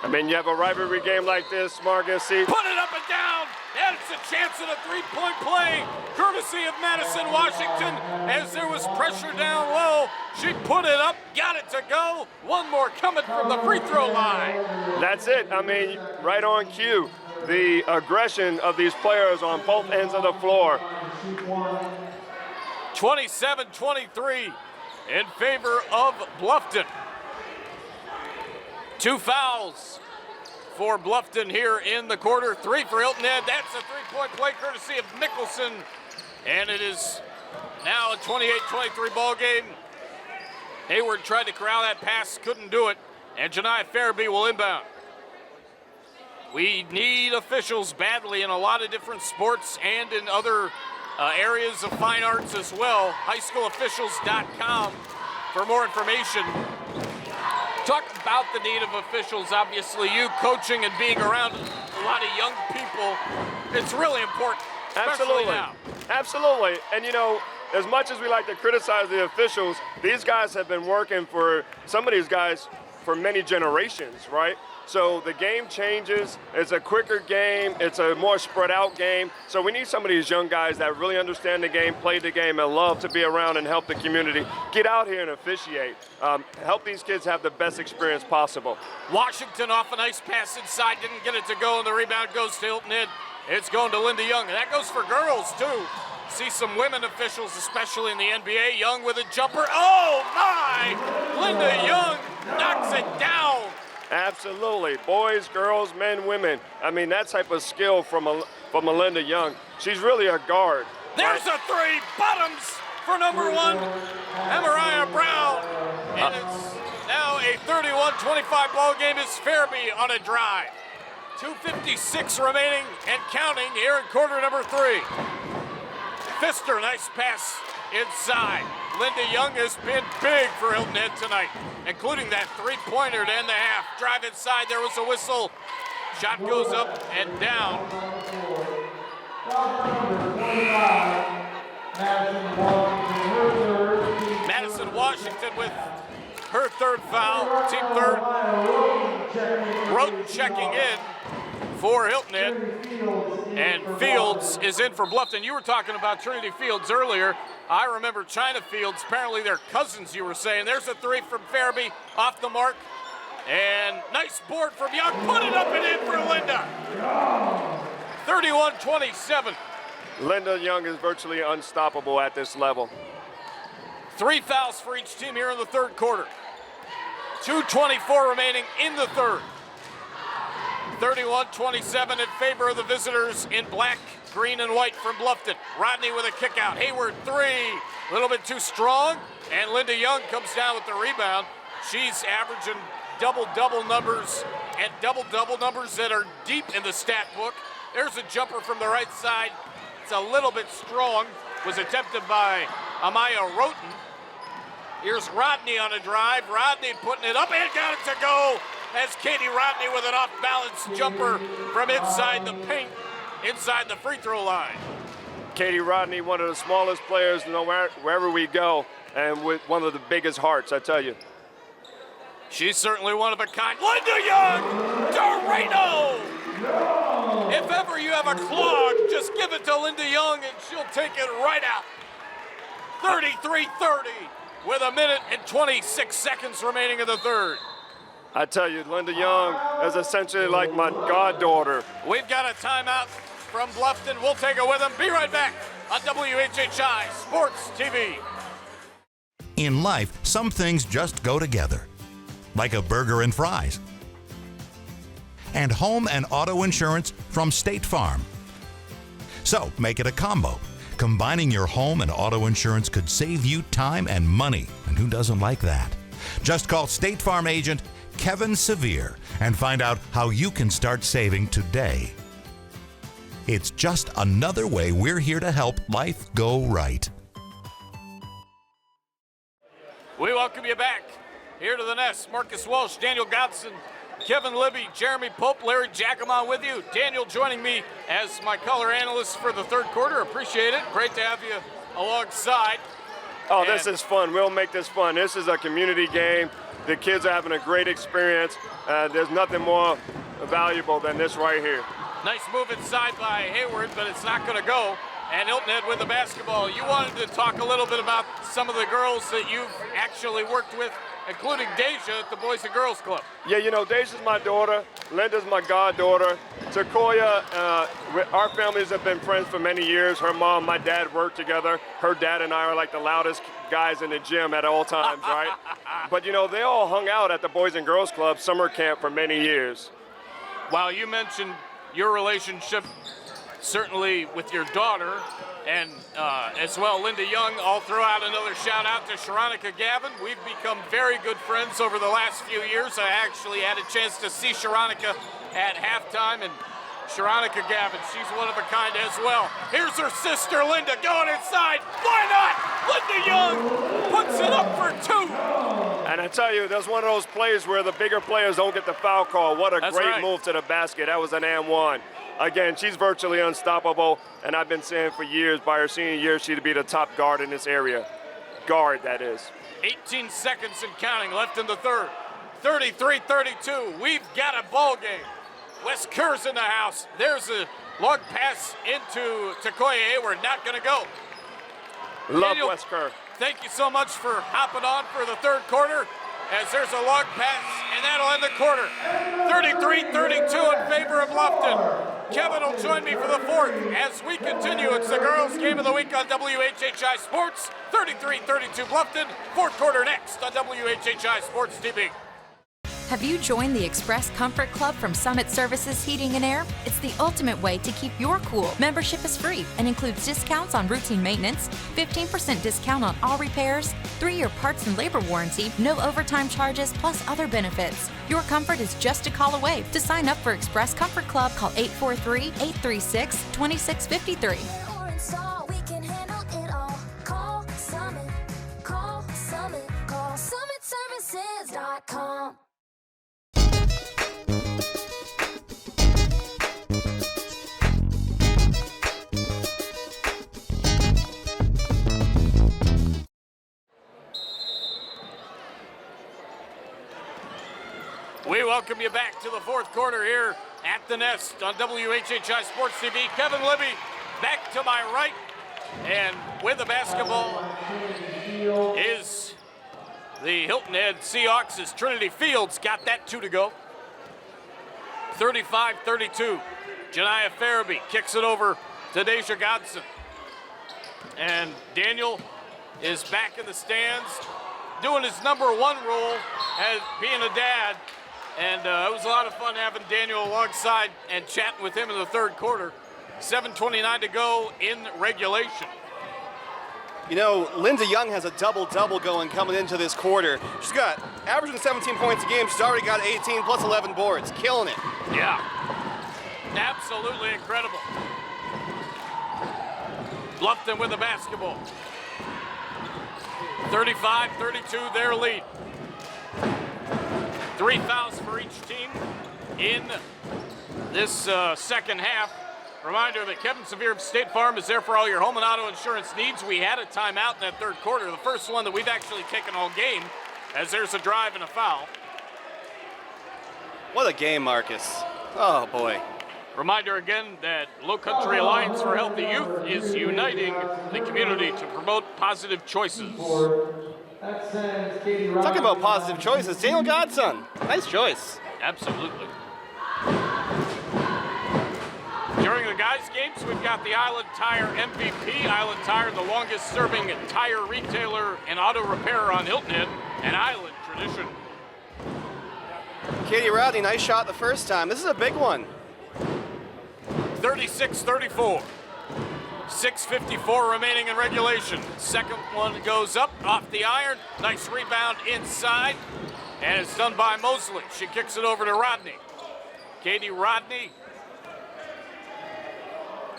I mean, you have a rivalry game like this, Marcus. Put it up and down, and it's a chance at a three-point play, courtesy of Madison Washington. As there was pressure down low, she put it up, got it to go. One more coming from the free throw line. That's it. I mean, right on cue. The aggression of these players on both ends of the floor. 27-23 in favor of Bluffton. 2 fouls for Bluffton here in the quarter. 3 for Hilton Head. That's a three-point play courtesy of Mickelson. And it is now a 28-23 ball game. Hayward tried to corral that pass, couldn't do it. And Janiyah Farabee will inbound. We need officials badly in a lot of different sports and in other areas of fine arts as well. Highschoolofficials.com for more information. Talk about the need of officials. Obviously, you coaching and being around a lot of young people, it's really important. Absolutely. Now. Absolutely. And as much as we like to criticize the officials, these guys have been working for some of these guys for many generations, right? So the game changes. It's a quicker game. It's a more spread out game. So we need some of these young guys that really understand the game, play the game, and love to be around and help the community. Get out here and officiate. Help these kids have the best experience possible. Washington off a nice pass inside, didn't get it to go, and the rebound goes to Hilton Head. It's going to Linda Young, and that goes for girls too. See some women officials, especially in the NBA. Young with a jumper. Oh my! Linda Young knocks it down. Absolutely. Boys, girls, men, women. I mean, that type of skill from Melinda Young. She's really a guard. There's a three. Bottoms for number 1, Amariah Brown. And it's now a 31-25 ball game. Is Farabee on a drive. 2:56 remaining and counting here in quarter number 3. Pfister, nice pass inside. Linda Young has been big for Hilton Head tonight, including that three-pointer to end the half. Drive inside, there was a whistle. Shot goes up and down. Madison Washington with her third foul, team third. Roten checking in for Hilton Head. And Fields is in for Bluffton. You were talking about Trinity Fields earlier. I remember China Fields. Apparently they're cousins, you were saying. There's a three from Farabee off the mark. And nice board from Young. Put it up and in for Linda. 31-27. Linda Young is virtually unstoppable at this level. 3 fouls for each team here in the third quarter. 2:24 remaining in the third. 31-27 in favor of the visitors in black, green, and white from Bluffton. Rodney with a kick out. Hayward, 3. A little bit too strong. And Linda Young comes down with the rebound. She's averaging double-double numbers, and double-double numbers that are deep in the stat book. There's a jumper from the right side. It's a little bit strong. Was attempted by Amaya Roten. Here's Rodney on a drive. Rodney putting it up and got it to go. As Katie Rodney with an off-balance jumper from inside the paint, inside the free throw line. Katie Rodney, one of the smallest players wherever we go, and with one of the biggest hearts, I tell you. She's certainly one of a kind. Linda Young, Dorado! If ever you have a clog, just give it to Linda Young and she'll take it right out. 33-30 with 1 minute and 26 seconds remaining in the third. I tell you, Linda Young is essentially like my goddaughter. We've got a timeout from Bluffton. We'll take it with them. Be right back on WHHI Sports TV. In life, some things just go together, like a burger and fries. And home and auto insurance from State Farm. So make it a combo. Combining your home and auto insurance could save you time and money, and who doesn't like that? Just call State Farm agent Kevin Sevier and find out how you can start saving today. It's just another way we're here to help life go right. We welcome you back here to the nest. Marcus Walsh, Daniel Godson, Kevin Libby, Jeremy Pope, Larry Giacomo with you. Daniel joining me as my color analyst for the third quarter. Appreciate it. Great to have you alongside. Oh, this is fun. We'll make this fun. This is a community game. The kids are having a great experience. There's nothing more valuable than this right here. Nice move inside by Hayward, but it's not going to go. And Hilton Head with the basketball. You wanted to talk a little bit about some of the girls that you've actually worked with, including Deja at the Boys and Girls Club. Yeah, you know, Deja's my daughter. Linda's my goddaughter. Sequoia, our families have been friends for many years. Her mom, my dad worked together. Her dad and I are like the loudest guys in the gym at all times, right? But, you know, they all hung out at the Boys and Girls Club summer camp for many years. Wow, you mentioned your relationship certainly with your daughter and as well Linda Young. I'll throw out another shout out to Sharonica Gavin. We've become very good friends over the last few years. I actually had a chance to see Sharonica at halftime, and Sharonica Gavin, she's one of a kind as well. Here's her sister Linda going inside. Why not? Linda Young puts it up for two. And I tell you, there's one of those plays where the bigger players don't get the foul call. What a great move to the basket. That was an and one. Again, she's virtually unstoppable, and I've been saying for years, by her senior year, she'd be the top guard in this area. Guard, that is. 18 seconds and counting left in the third. 33-32. We've got a ball game. Wes Kerr's in the house. There's a long pass into Takoya Hayward. Not going to go. Love Wes Kerr. Thank you so much for hopping on for the third quarter, as there's a long pass, and that'll end the quarter. 33-32 in favor of Bluffton. Kevin will join me for the fourth as we continue. It's the girls' game of the week on WHHI Sports. 33-32 Bluffton. Fourth quarter next on WHHI Sports TV. Have you joined the Express Comfort Club from Summit Services Heating and Air? It's the ultimate way to keep your cool. Membership is free and includes discounts on routine maintenance, 15% discount on all repairs, 3-year parts and labor warranty, no overtime charges, plus other benefits. Your comfort is just a call away. To sign up for Express Comfort Club, call 843-836-2653. SummitServices.com. We welcome you back to the fourth quarter here at the Nest on WHHI Sports TV. Kevin Libby back to my right, and with the basketball is the Hilton Head Seahawks as Trinity Fields got that 2 to go. 35-32. Janiah Farabee kicks it over to Deja Godson. And Daniel is back in the stands doing his number one role as being a dad. And it was a lot of fun having Daniel alongside and chatting with him in the third quarter. 7:29 to go in regulation. You know, Linda Young has a double-double going coming into this quarter. She's got averaging 17 points a game. She's already got 18 plus 11 boards. Killing it. Yeah. Absolutely incredible. Bluffton with the basketball. 35-32 their lead. 3 fouls for each team in this second half. Reminder that Kevin Sevier of State Farm is there for all your home and auto insurance needs. We had a timeout in that third quarter, the first one that we've actually taken all game, as there's a drive and a foul. What a game, Marcus. Oh, boy. Reminder again that Lowcountry Alliance for Healthy Youth is uniting the community to promote positive choices. Talking about positive choices, Daniel Godson. Nice choice. Absolutely. During the guys' games, we've got the Island Tire MVP. Island Tire, the longest serving tire retailer and auto repair on Hilton Head, an Island tradition. Katie Rodney, nice shot the first time. This is a big one. 36-34. 6:54 remaining in regulation. Second one goes up off the iron. Nice rebound inside. And it's done by Mosley. She kicks it over to Rodney. Katie Rodney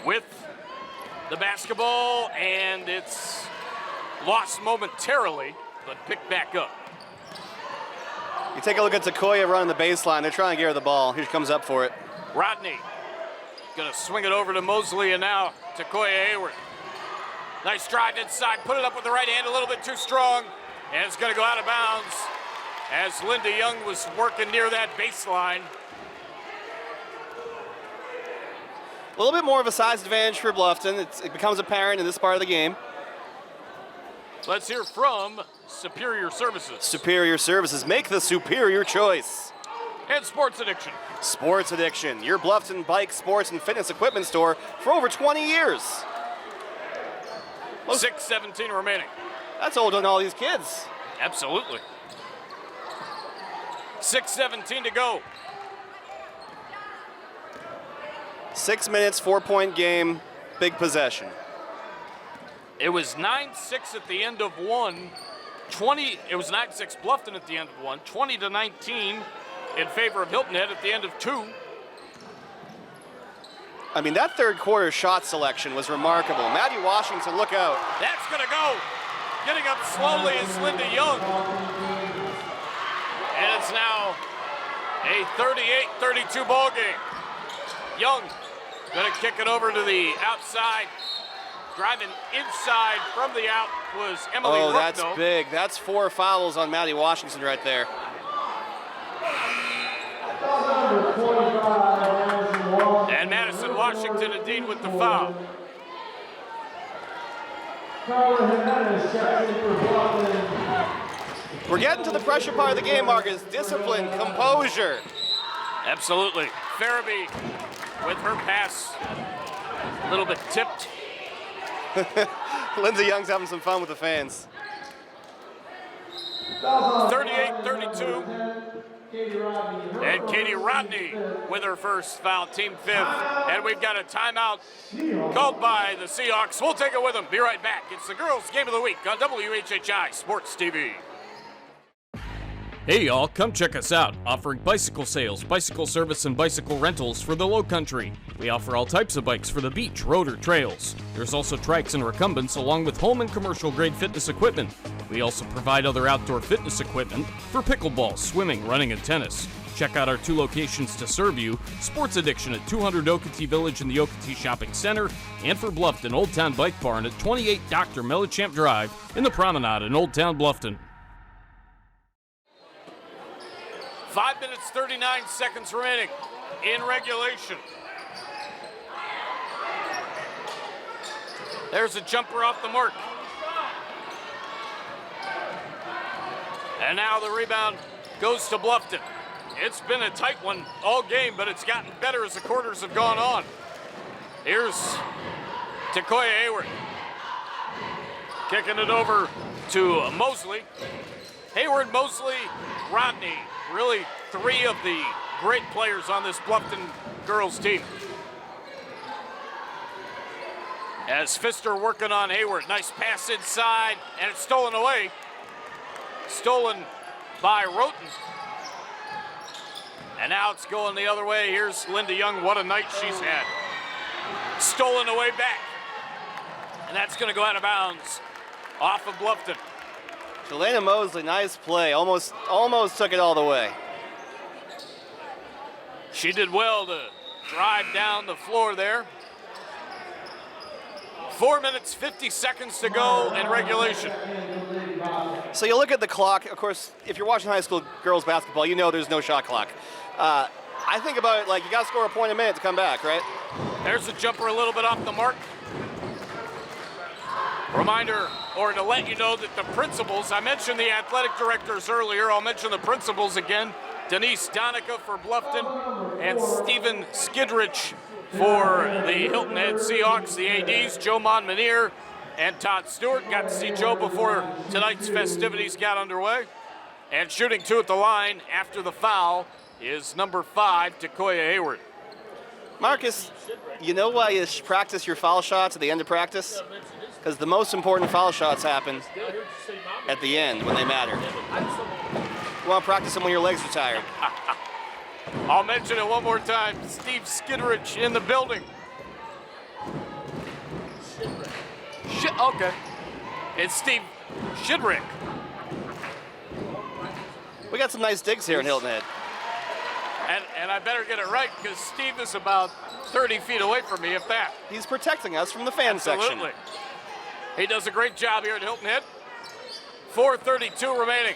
with the basketball, and it's lost momentarily, but picked back up. You take a look at Takoya running the baseline. They're trying to get her the ball. Here she comes up for it. Rodney gonna swing it over to Mosley, and now Takoya Hayward. Nice drive inside, put it up with the right hand, a little bit too strong, and it's gonna go out of bounds as Linda Young was working near that baseline. A little bit more of a size advantage for Bluffton. It becomes apparent in this part of the game. Let's hear from Superior Services. Superior Services, make the superior choice. And Sports Addiction. Sports Addiction, your Bluffton bike, sports, and fitness equipment store for over 20 years. 6:17 remaining. That's older than all these kids. Absolutely. 6:17 to go. 6 minutes, 4-point game, big possession. It was 9-6 at the end of one. It was 9-6 Bluffton at the end of one. 20-19 in favor of Hilton Head at the end of two. I mean, that third quarter shot selection was remarkable. Maddie Washington, look out. That's gonna go. Getting up slowly is Linda Young. And it's now a 38-32 ball game. Young gonna kick it over to the outside. Driving inside from the out was Emily Ruckno. That's big. That's 4 fouls on Maddie Washington right there. And Madison Washington indeed with the foul. We're getting to the pressure part of the game, Marcus. Discipline, composure. Absolutely. Farabee with her pass, a little bit tipped. Lindsay Young's having some fun with the fans. 38-32. And Katie Rodney with her first foul, team 5th. And we've got a timeout called by the Seahawks. We'll take it with them. Be right back. It's the girls' game of the week on WHHI Sports TV. Hey y'all, come check us out, offering bicycle sales, bicycle service, and bicycle rentals for the Lowcountry. We offer all types of bikes for the beach, road, or trails. There's also trikes and recumbents along with home and commercial grade fitness equipment. We also provide other outdoor fitness equipment for pickleball, swimming, running, and tennis. Check out our 2 locations to serve you, Sports Addiction at 200 Okatee Village in the Okatee Shopping Center, and for Bluffton, Old Town Bike Barn at 28 Dr. Mellichamp Drive in the Promenade in Old Town Bluffton. 5 minutes, 39 seconds remaining in regulation. There's a jumper off the mark. And now the rebound goes to Bluffton. It's been a tight one all game, but it's gotten better as the quarters have gone on. Here's Takoya Hayward. Kicking it over to Mosley. Hayward, Mosley, Rodney. Really 3 of the great players on this Bluffton girls team. As Pfister working on Hayward. Nice pass inside, and it's stolen away. Stolen by Roten. And now it's going the other way. Here's Linda Young. What a night she's had. Stolen away back. And that's going to go out of bounds off of Bluffton. Jelena Mosley, nice play. Almost took it all the way. She did well to drive down the floor there. 4 minutes, 50 seconds to go in regulation. So you look at the clock. Of course, if you're watching high school girls basketball, you know there's no shot clock. I think about it like you got to score a point a minute to come back, right? There's a jumper a little bit off the mark. Reminder, or to let you know that the principals, I mentioned the athletic directors earlier, I'll mention the principals again. Denise Donica for Bluffton and Stephen Skidrich for the Hilton Head Seahawks. The ADs, Joe Monmonier and Todd Stewart. Got to see Joe before tonight's festivities got underway. And shooting 2 at the line after the foul is number 5, Takoya Hayward. Marcus, you know why you practice your foul shots at the end of practice? Because the most important foul shots happen at the end when they matter. You want to practice them when your legs are tired. I'll mention it one more time. Steve Skidrich in the building. Okay. It's Steve Shidrick. We got some nice digs here in Hilton Head. And I better get it right because Steve is about 30 feet away from me, if that. He's protecting us from the fan section. Absolutely. He does a great job here at Hilton Head. 4:32 remaining.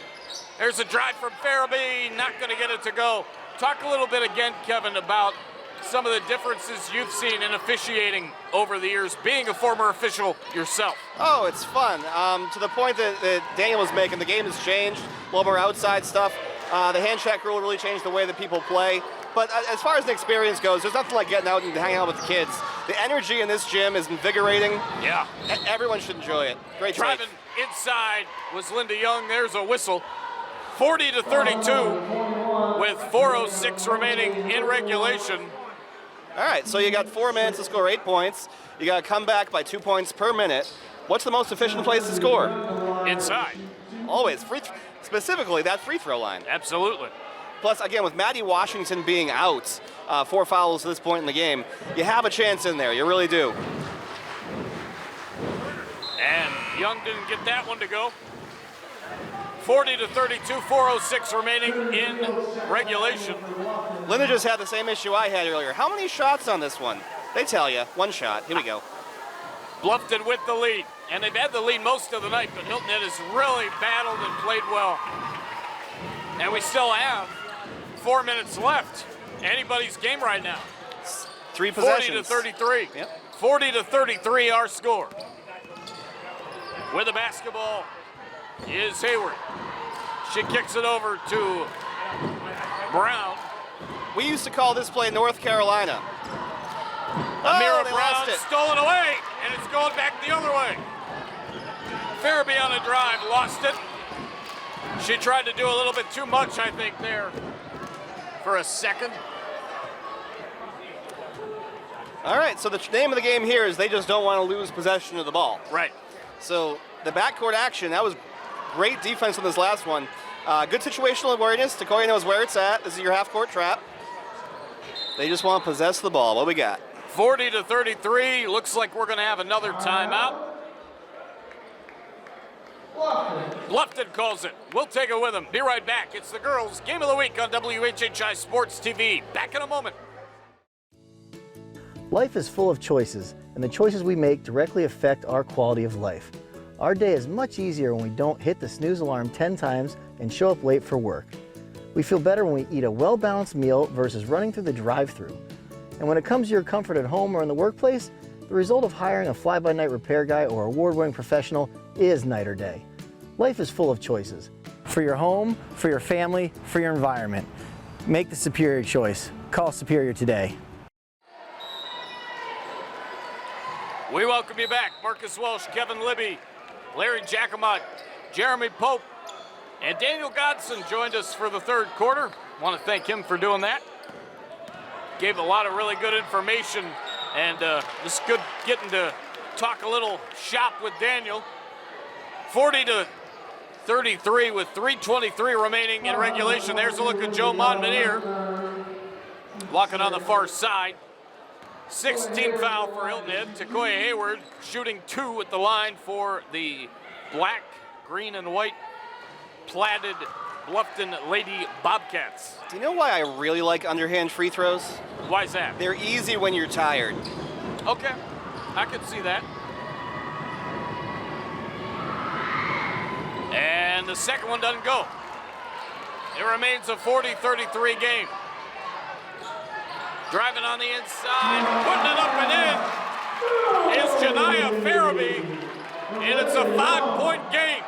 There's a drive from Farabee, not going to get it to go. Talk a little bit again, Kevin, about some of the differences you've seen in officiating over the years, being a former official yourself. Oh, it's fun. To the point that Daniel was making, the game has changed, a little more outside stuff. The hand check rule really changed the way that people play. But as far as the experience goes, there's nothing like getting out and hanging out with the kids. The energy in this gym is invigorating. Yeah. Everyone should enjoy it. Great driving inside was Linda Young. There's a whistle. 40-32 with 4:06 remaining in regulation. All right, so you got 4 minutes to score 8 points. You got to come back by 2 points per minute. What's the most efficient place to score? Inside. Always. Specifically, that free throw line. Absolutely. Plus, again, with Maddie Washington being out, 4 fouls at this point in the game, you have a chance in there. You really do. And Young didn't get that one to go. 40-32, 4:06 remaining in regulation. Linda just had the same issue I had earlier. How many shots on this one? They tell you. 1 shot. Here we go. Bluffton with the lead. And they've had the lead most of the night, but Hilton Head has really battled and played well. And we still have 4 minutes left. Anybody's game right now. 3 possessions. 40-33. Yep. 40-33 our score. With the basketball is Hayward. She kicks it over to Brown. We used to call this play North Carolina. Amira Brown stolen away, and it's going back the other way. Farabee on a drive, lost it. She tried to do a little bit too much, I think, there for a second. All right, so the name of the game here is they just don't want to lose possession of the ball. Right. So the backcourt action, that was great defense on this last one. Good situational awareness. Takoya knows where it's at. This is your half-court trap. They just want to possess the ball. What we got? 40-33. Looks like we're going to have another timeout. Bluffton calls it. We'll take it with them. Be right back. It's the girls' game of the week on WHHI Sports TV. Back in a moment. Life is full of choices, and the choices we make directly affect our quality of life. Our day is much easier when we don't hit the snooze alarm 10 times and show up late for work. We feel better when we eat a well-balanced meal versus running through the drive-thru. And when it comes to your comfort at home or in the workplace, the result of hiring a fly-by-night repair guy or award-winning professional is night or day. Life is full of choices. For your home, for your family, for your environment. Make the superior choice. Call Superior today. We welcome you back. Marcus Walsh, Kevin Libby, Larry Jacomot, Jeremy Pope, and Daniel Godson joined us for the third quarter. Want to thank him for doing that. Gave a lot of really good information, and just good getting to talk a little shop with Daniel. 40-33 with 3:23 remaining in regulation. There's a look at Joe Monmonier walking on the far side. 16 foul for Hilton Head. Takoya Hayward shooting 2 at the line for the black, green, and white platted Bluffton Lady Bobcats. Do you know why I really like underhand free throws? Why is that? They're easy when you're tired. Okay, I can see that. And the second one doesn't go. It remains a 40-33 game. Driving on the inside, putting it up and in is Janiah Farabee, and it's a 5-point game.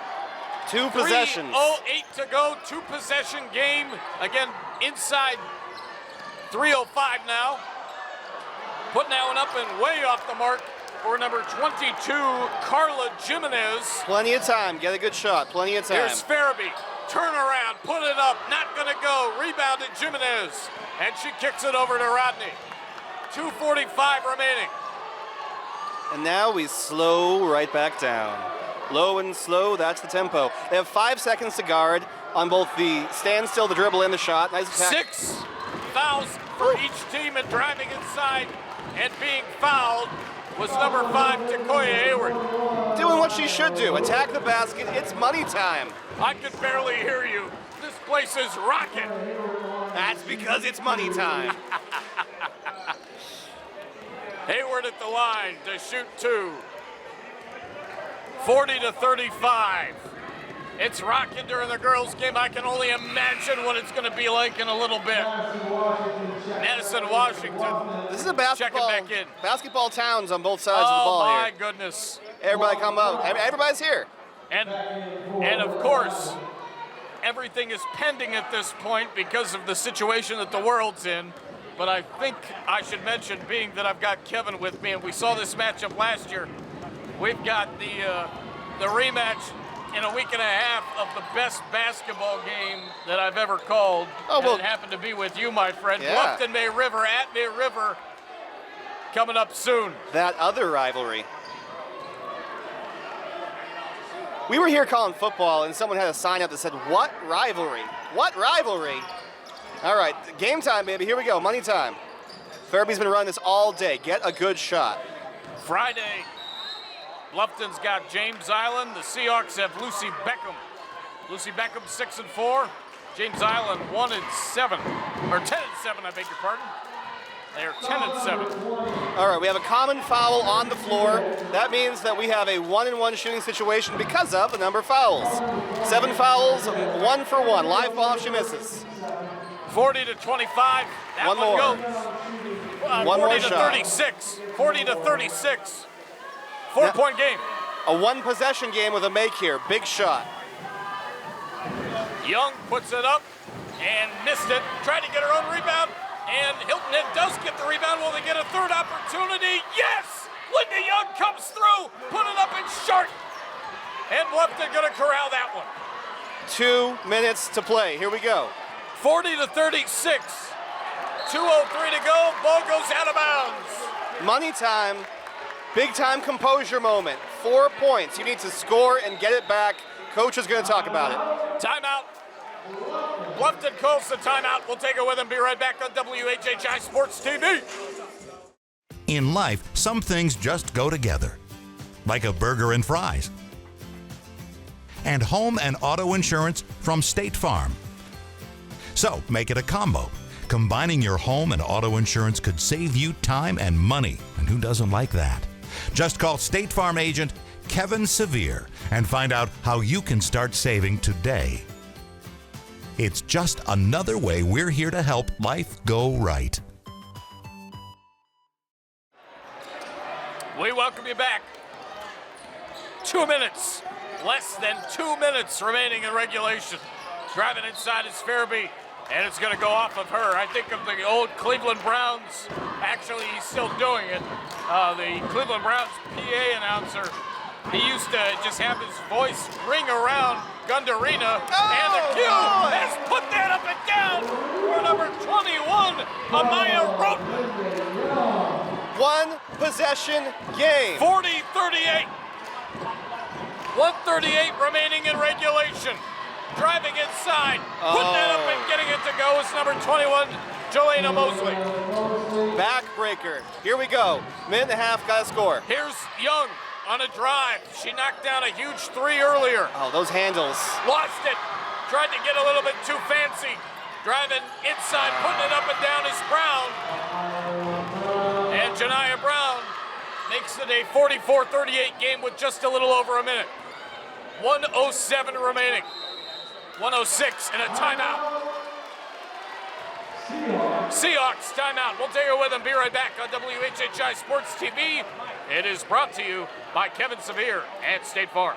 2 possessions. 3:08 to go, 2-possession game. Again, inside 3:05 now. Putting that one up and way off the mark for number 22, Carla Jimenez. Plenty of time, get a good shot, plenty of time. Here's Farabee, turn around, put it up, not gonna go, rebounded Jimenez, and she kicks it over to Rodney. 2:45 remaining. And now we slow right back down. Low and slow, that's the tempo. They have 5 seconds to guard on both the standstill, the dribble, and the shot. Nice attack. 6 fouls for each team, and driving inside and being fouled was number 5, Takoya Hayward. Doing what she should do, attack the basket, it's money time. I could barely hear you. This place is rocking. That's because it's money time. Hayward at the line to shoot 2. 40-35. It's rocking during the girls' game. I can only imagine what it's going to be like in a little bit. Madison, Washington. This is a basketball, checking back in. Basketball towns on both sides of the ball here. Oh my goodness. Everybody come out. Everybody's here. And of course, everything is pending at this point because of the situation that the world's in. But I think I should mention, being that I've got Kevin with me, and we saw this matchup last year, we've got the rematch in a week and a half of the best basketball game that I've ever called. Oh, well, and it happened to be with you, my friend. Yeah. Bluffton May River at May River coming up soon. That other rivalry. We were here calling football, and someone had a sign up that said, "What rivalry? What rivalry?" All right, game time, baby. Here we go, money time. Farabee's been running this all day. Get a good shot. Friday, Bluffton's got James Island. The Seahawks have Lucy Beckham. Lucy Beckham 6-4. James Island 1-7, or 10-7, I beg your pardon. They're 10-7. All right, we have a common foul on the floor. That means that we have a 1-and-1 shooting situation because of the number of fouls. 7 fouls, 1 for 1. Live ball if she misses. 40-25. That one more. Goes. One more 40-36. 40-36. 4-point game. A 1-possession game with a make here. Big shot. Young puts it up and missed it. Tried to get her own rebound, and Hilton Head does get the rebound. Will they get a third opportunity? Yes! Linda Young comes through, put it up and short. And Bluffton gonna corral that one. 2 minutes to play. Here we go. 40-36. 2:03 to go. Ball goes out of bounds. Money time. Big time composure moment. 4 points. You need to score and get it back. Coach is going to talk about it. Timeout. Bluffton calls the timeout. We'll take it with him. Be right back on WHHI Sports TV. In life, some things just go together, like a burger and fries. And home and auto insurance from State Farm. So make it a combo. Combining your home and auto insurance could save you time and money, and who doesn't like that? Just call State Farm agent Kevin Sevier and find out how you can start saving today. It's just another way we're here to help life go right. We welcome you back. 2 minutes, less than 2 minutes remaining in regulation. Driving inside is Farabee, and it's going to go off of her. I think of the old Cleveland Browns. Actually, he's still doing it. The Cleveland Browns PA announcer, he used to just have his voice ring around Gundarina, and the Q has put that up and down for number 21, Amaya Roten. 1-possession game. 40-38. 1:38 remaining in regulation. Driving inside, putting it up and getting it to go is number 21, Jelena Mosley. Backbreaker. Here we go. Minute and a half, got to score. Here's Young on a drive. She knocked down a huge 3 earlier. Oh, those handles. Lost it. Tried to get a little bit too fancy. Driving inside, putting it up and down is Brown. And Janiah Brown makes it a 44-38 game with just a little over a minute. 1:07 remaining. 1:06 and a timeout. Seahawks timeout. We'll take you with them. Be right back on WHHI Sports TV. It is brought to you by Kevin Severe at State Farm.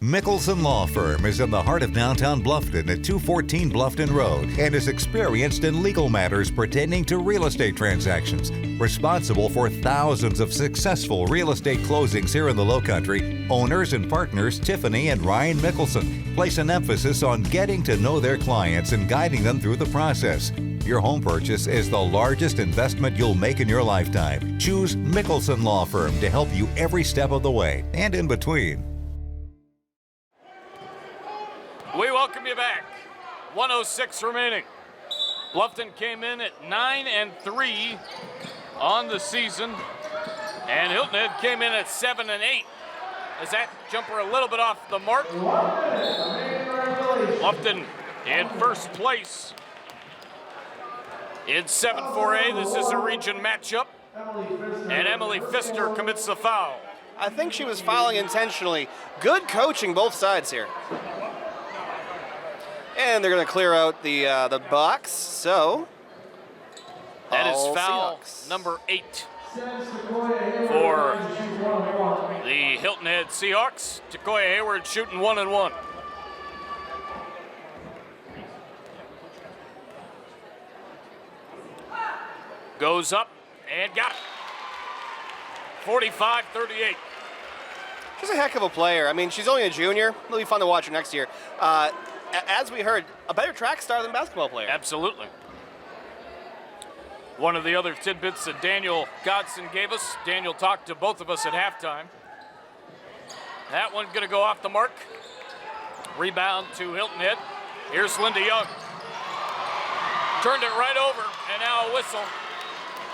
Mickelson Law Firm is in the heart of downtown Bluffton at 214 Bluffton Road and is experienced in legal matters pertaining to real estate transactions. Responsible for thousands of successful real estate closings here in the Lowcountry, owners and partners Tiffany and Ryan Mickelson place an emphasis on getting to know their clients and guiding them through the process. Your home purchase is the largest investment you'll make in your lifetime. Choose Mickelson Law Firm to help you every step of the way and in between. We welcome you back. 1:06 remaining. Bluffton came in at 9-3 on the season, and Hilton Head came in at 7-8. Is that jumper a little bit off the mark? Bluffton in first place in 7-4A. This is a region matchup, and Emily Pfister commits the foul. I think she was fouling intentionally. Good coaching both sides here. And they're going to clear out the box, so that is foul Seahawks. number 8 for the Hilton Head Seahawks. Takoya Hayward shooting 1-1. Goes up and got it. 45-38. She's a heck of a player. I mean, she's only a junior. It'll be fun to watch her next year. As we heard, a better track star than basketball player. Absolutely. One of the other tidbits that Daniel Godson gave us, Daniel talked to both of us at halftime. That one's going to go off the mark. Rebound to Hilton Head. Here's Linda Young. Turned it right over, and now a whistle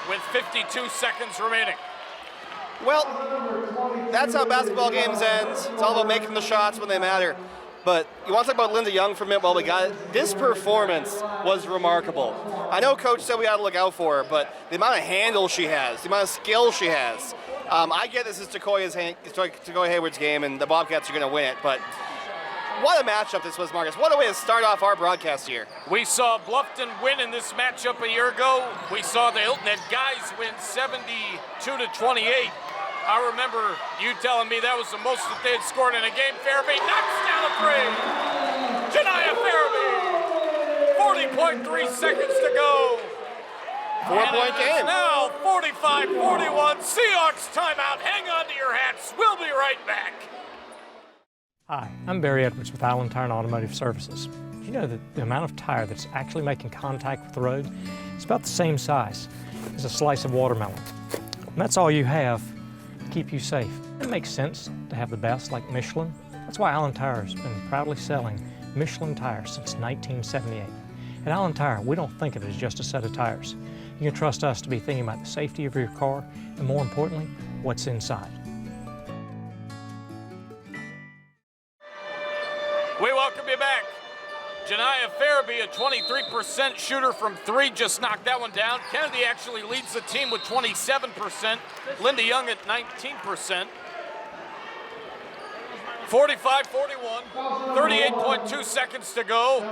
with 52 seconds remaining. Well, that's how basketball games end. It's all about making the shots when they matter. But you want to talk about Linda Young for a minute while we got it? This performance was remarkable. I know Coach said we got to look out for her, but the amount of handle she has, the amount of skill she has. I get this is Takoya Hayward's game, and the Bobcats are going to win it, but what a matchup this was, Marcus. What a way to start off our broadcast here. We saw Bluffton win in this matchup a year ago. We saw the Hilton Head guys win 72-28. I remember you telling me that was the most that they had scored in a game. Farabee knocks down a three. Janiyah Farabee, 40.3 seconds to go. 4-point game. Now 45-41. Seahawks timeout. Hang on to your hats. We'll be right back. Hi, I'm Barry Edwards with Island Tire and Automotive Services. Do you know that the amount of tire that's actually making contact with the road is about the same size as a slice of watermelon? And that's all you have to keep you safe. It makes sense to have the best like Michelin. That's why Island Tire has been proudly selling Michelin tires since 1978. At Island Tire, we don't think of it as just a set of tires. You can trust us to be thinking about the safety of your car and, more importantly, what's inside. We welcome you back. Janiyah Farabee, a 23% shooter from three, just knocked that one down. Kennedy actually leads the team with 27%. Linda Young at 19%. 45-41, 38.2 seconds to go.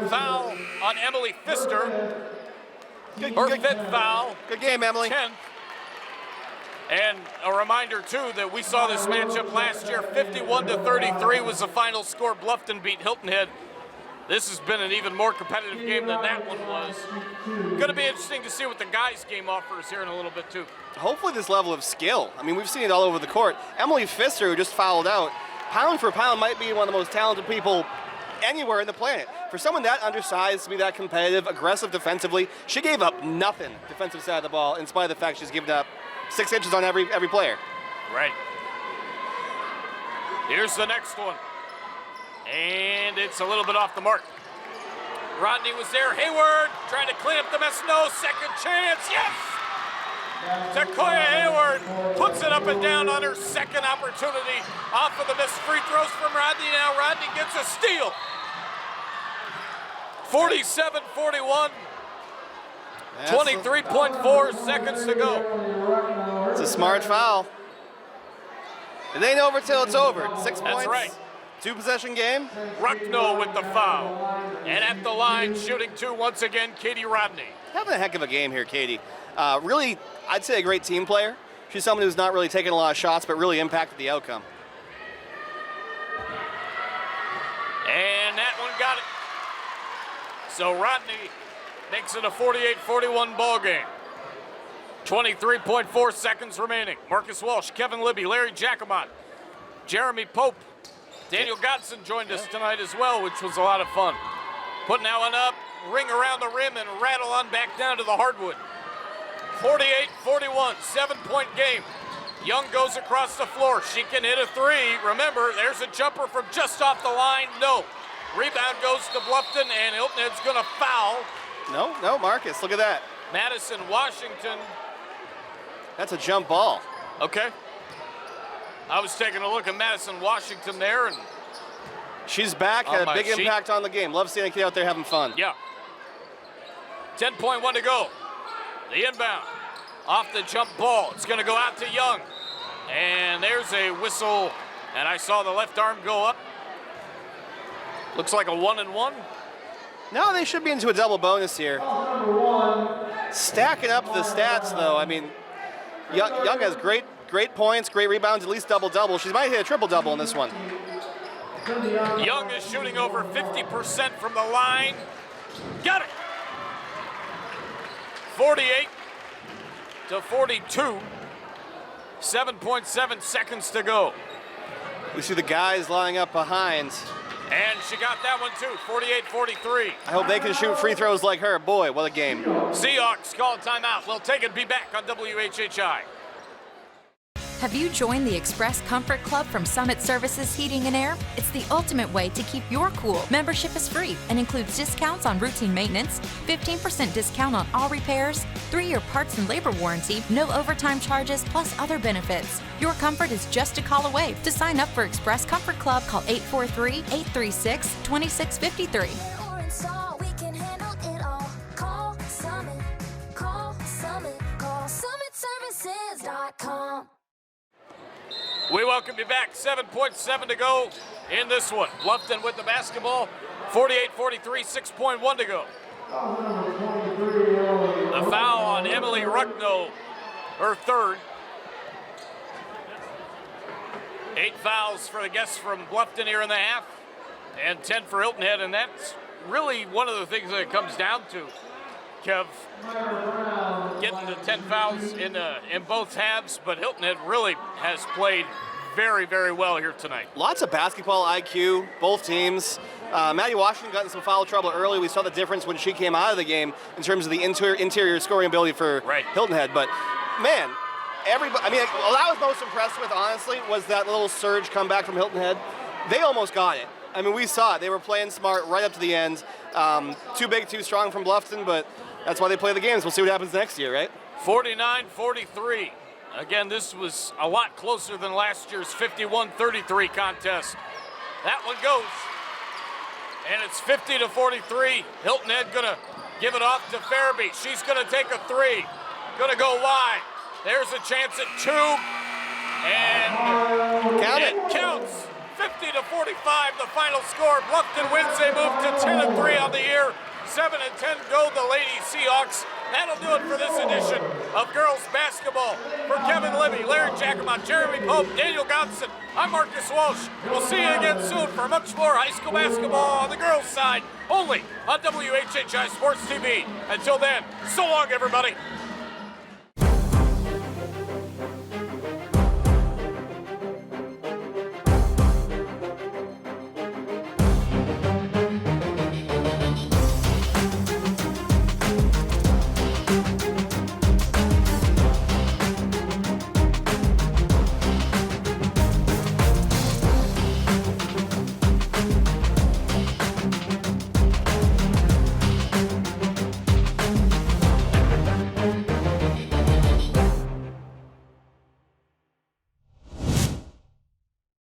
Foul on Emily Pfister. Her fifth foul. Good game, Emily. 10th. And a reminder, too, that we saw this matchup last year. 51-33 was the final score. Bluffton beat Hilton Head. This has been an even more competitive game than that one was. Going to be interesting to see what the guys' game offers here in a little bit, too. Hopefully this level of skill. I mean, we've seen it all over the court. Emily Pfister, who just fouled out, pound for pound might be one of the most talented people anywhere in the planet. For someone that undersized to be that competitive, aggressive defensively, she gave up nothing defensive side of the ball in spite of the fact she's given up 6 inches on every player. Right. Here's the next one. And it's a little bit off the mark. Rodney was there. Hayward trying to clean up the mess. No, second chance. Yes! Takoya Hayward puts it up and down on her second opportunity. Off of the missed free throws from Rodney. Now Rodney gets a steal. 47-41. 23.4 seconds to go. It's a smart foul. It ain't over till it's over. 6 points. That's right. Two-possession game. Ruckno with the foul. And at the line, shooting two once again, Katie Rodney. Having a heck of a game here, Katie. Really, I'd say a great team player. She's someone who's not really taken a lot of shots, but really impacted the outcome. And that one got it. So Rodney makes it a 48-41 ball game. 23.4 seconds remaining. Marcus Walsh, Kevin Libby, Larry Jacomont, Jeremy Pope, Daniel Godson joined us tonight as well, which was a lot of fun. Putting that one up, ring around the rim, and rattle on back down to the hardwood. 48-41, 7-point game. Young goes across the floor. She can hit a three. Remember, there's a jumper from just off the line. No. Rebound goes to Bluffton, and Hilton Head's going to foul. No, Marcus, look at that. Madison Washington. That's a jump ball. Okay. I was taking a look at Madison Washington there, and she's back, had a big impact on the game. Love seeing a kid out there having fun. Yeah. 10.1 to go. The inbound. Off the jump ball. It's going to go out to Young. And there's a whistle, and I saw the left arm go up. Looks like a 1-and-1. No, they should be into a double bonus here. Stacking up the stats, though. I mean, Young has great points, great rebounds, at least double-double. She might hit a triple-double in this one. Young is shooting over 50% from the line. Got it! 48-42. 7.7 seconds to go. We see the guys lining up behind. And she got that one too, 48-43. I hope they can shoot free throws like her. Boy, what a game. Seahawks call a timeout. We'll take it, be back on WHHI. Have you joined the Express Comfort Club from Summit Services Heating and Air? It's the ultimate way to keep your cool. Membership is free and includes discounts on routine maintenance, 15% discount on all repairs, 3-year parts and labor warranty, no overtime charges, plus other benefits. Your comfort is just a call away. To sign up for Express Comfort Club, call 843-836-2653. SummitServices.com. We welcome you back. 7.7 to go in this one. Bluffton with the basketball. 48-43, 6.1 to go. The foul on Emily Ruckno, her third. 8 fouls for the guests from Bluffton here in the half, and 10 for Hilton Head, and that's really one of the things that it comes down to, Kev. Getting the 10 fouls in both halves, but Hilton Head really has played very, very well here tonight. Lots of basketball IQ, both teams. Maddie Washington got in some foul trouble early. We saw the difference when she came out of the game in terms of the interior scoring ability for Hilton Head. But, man, everybody, I mean, what I was most impressed with, honestly, was that little surge comeback from Hilton Head. They almost got it. I mean, we saw it. They were playing smart right up to the end. Too big, too strong from Bluffton, but that's why they play the games. We'll see what happens next year, right? 49-43. Again, this was a lot closer than last year's 51-33 contest. That one goes. And it's 50-43. Hilton Head gonna give it off to Farabee. She's gonna take a three. Gonna go wide. There's a chance at two. And count it. Counts. 50-45, the final score. Bluffton wins. They move to 10-3 on the year. 7-10 go the Lady Seahawks. That'll do it for this edition of girls basketball. For Kevin Libby, Larry Jacomont, Jeremy Pope, Daniel Godson, I'm Marcus Walsh. We'll see you again soon for much more high school basketball on the girls' side, only on WHHI Sports TV. Until then, so long, everybody.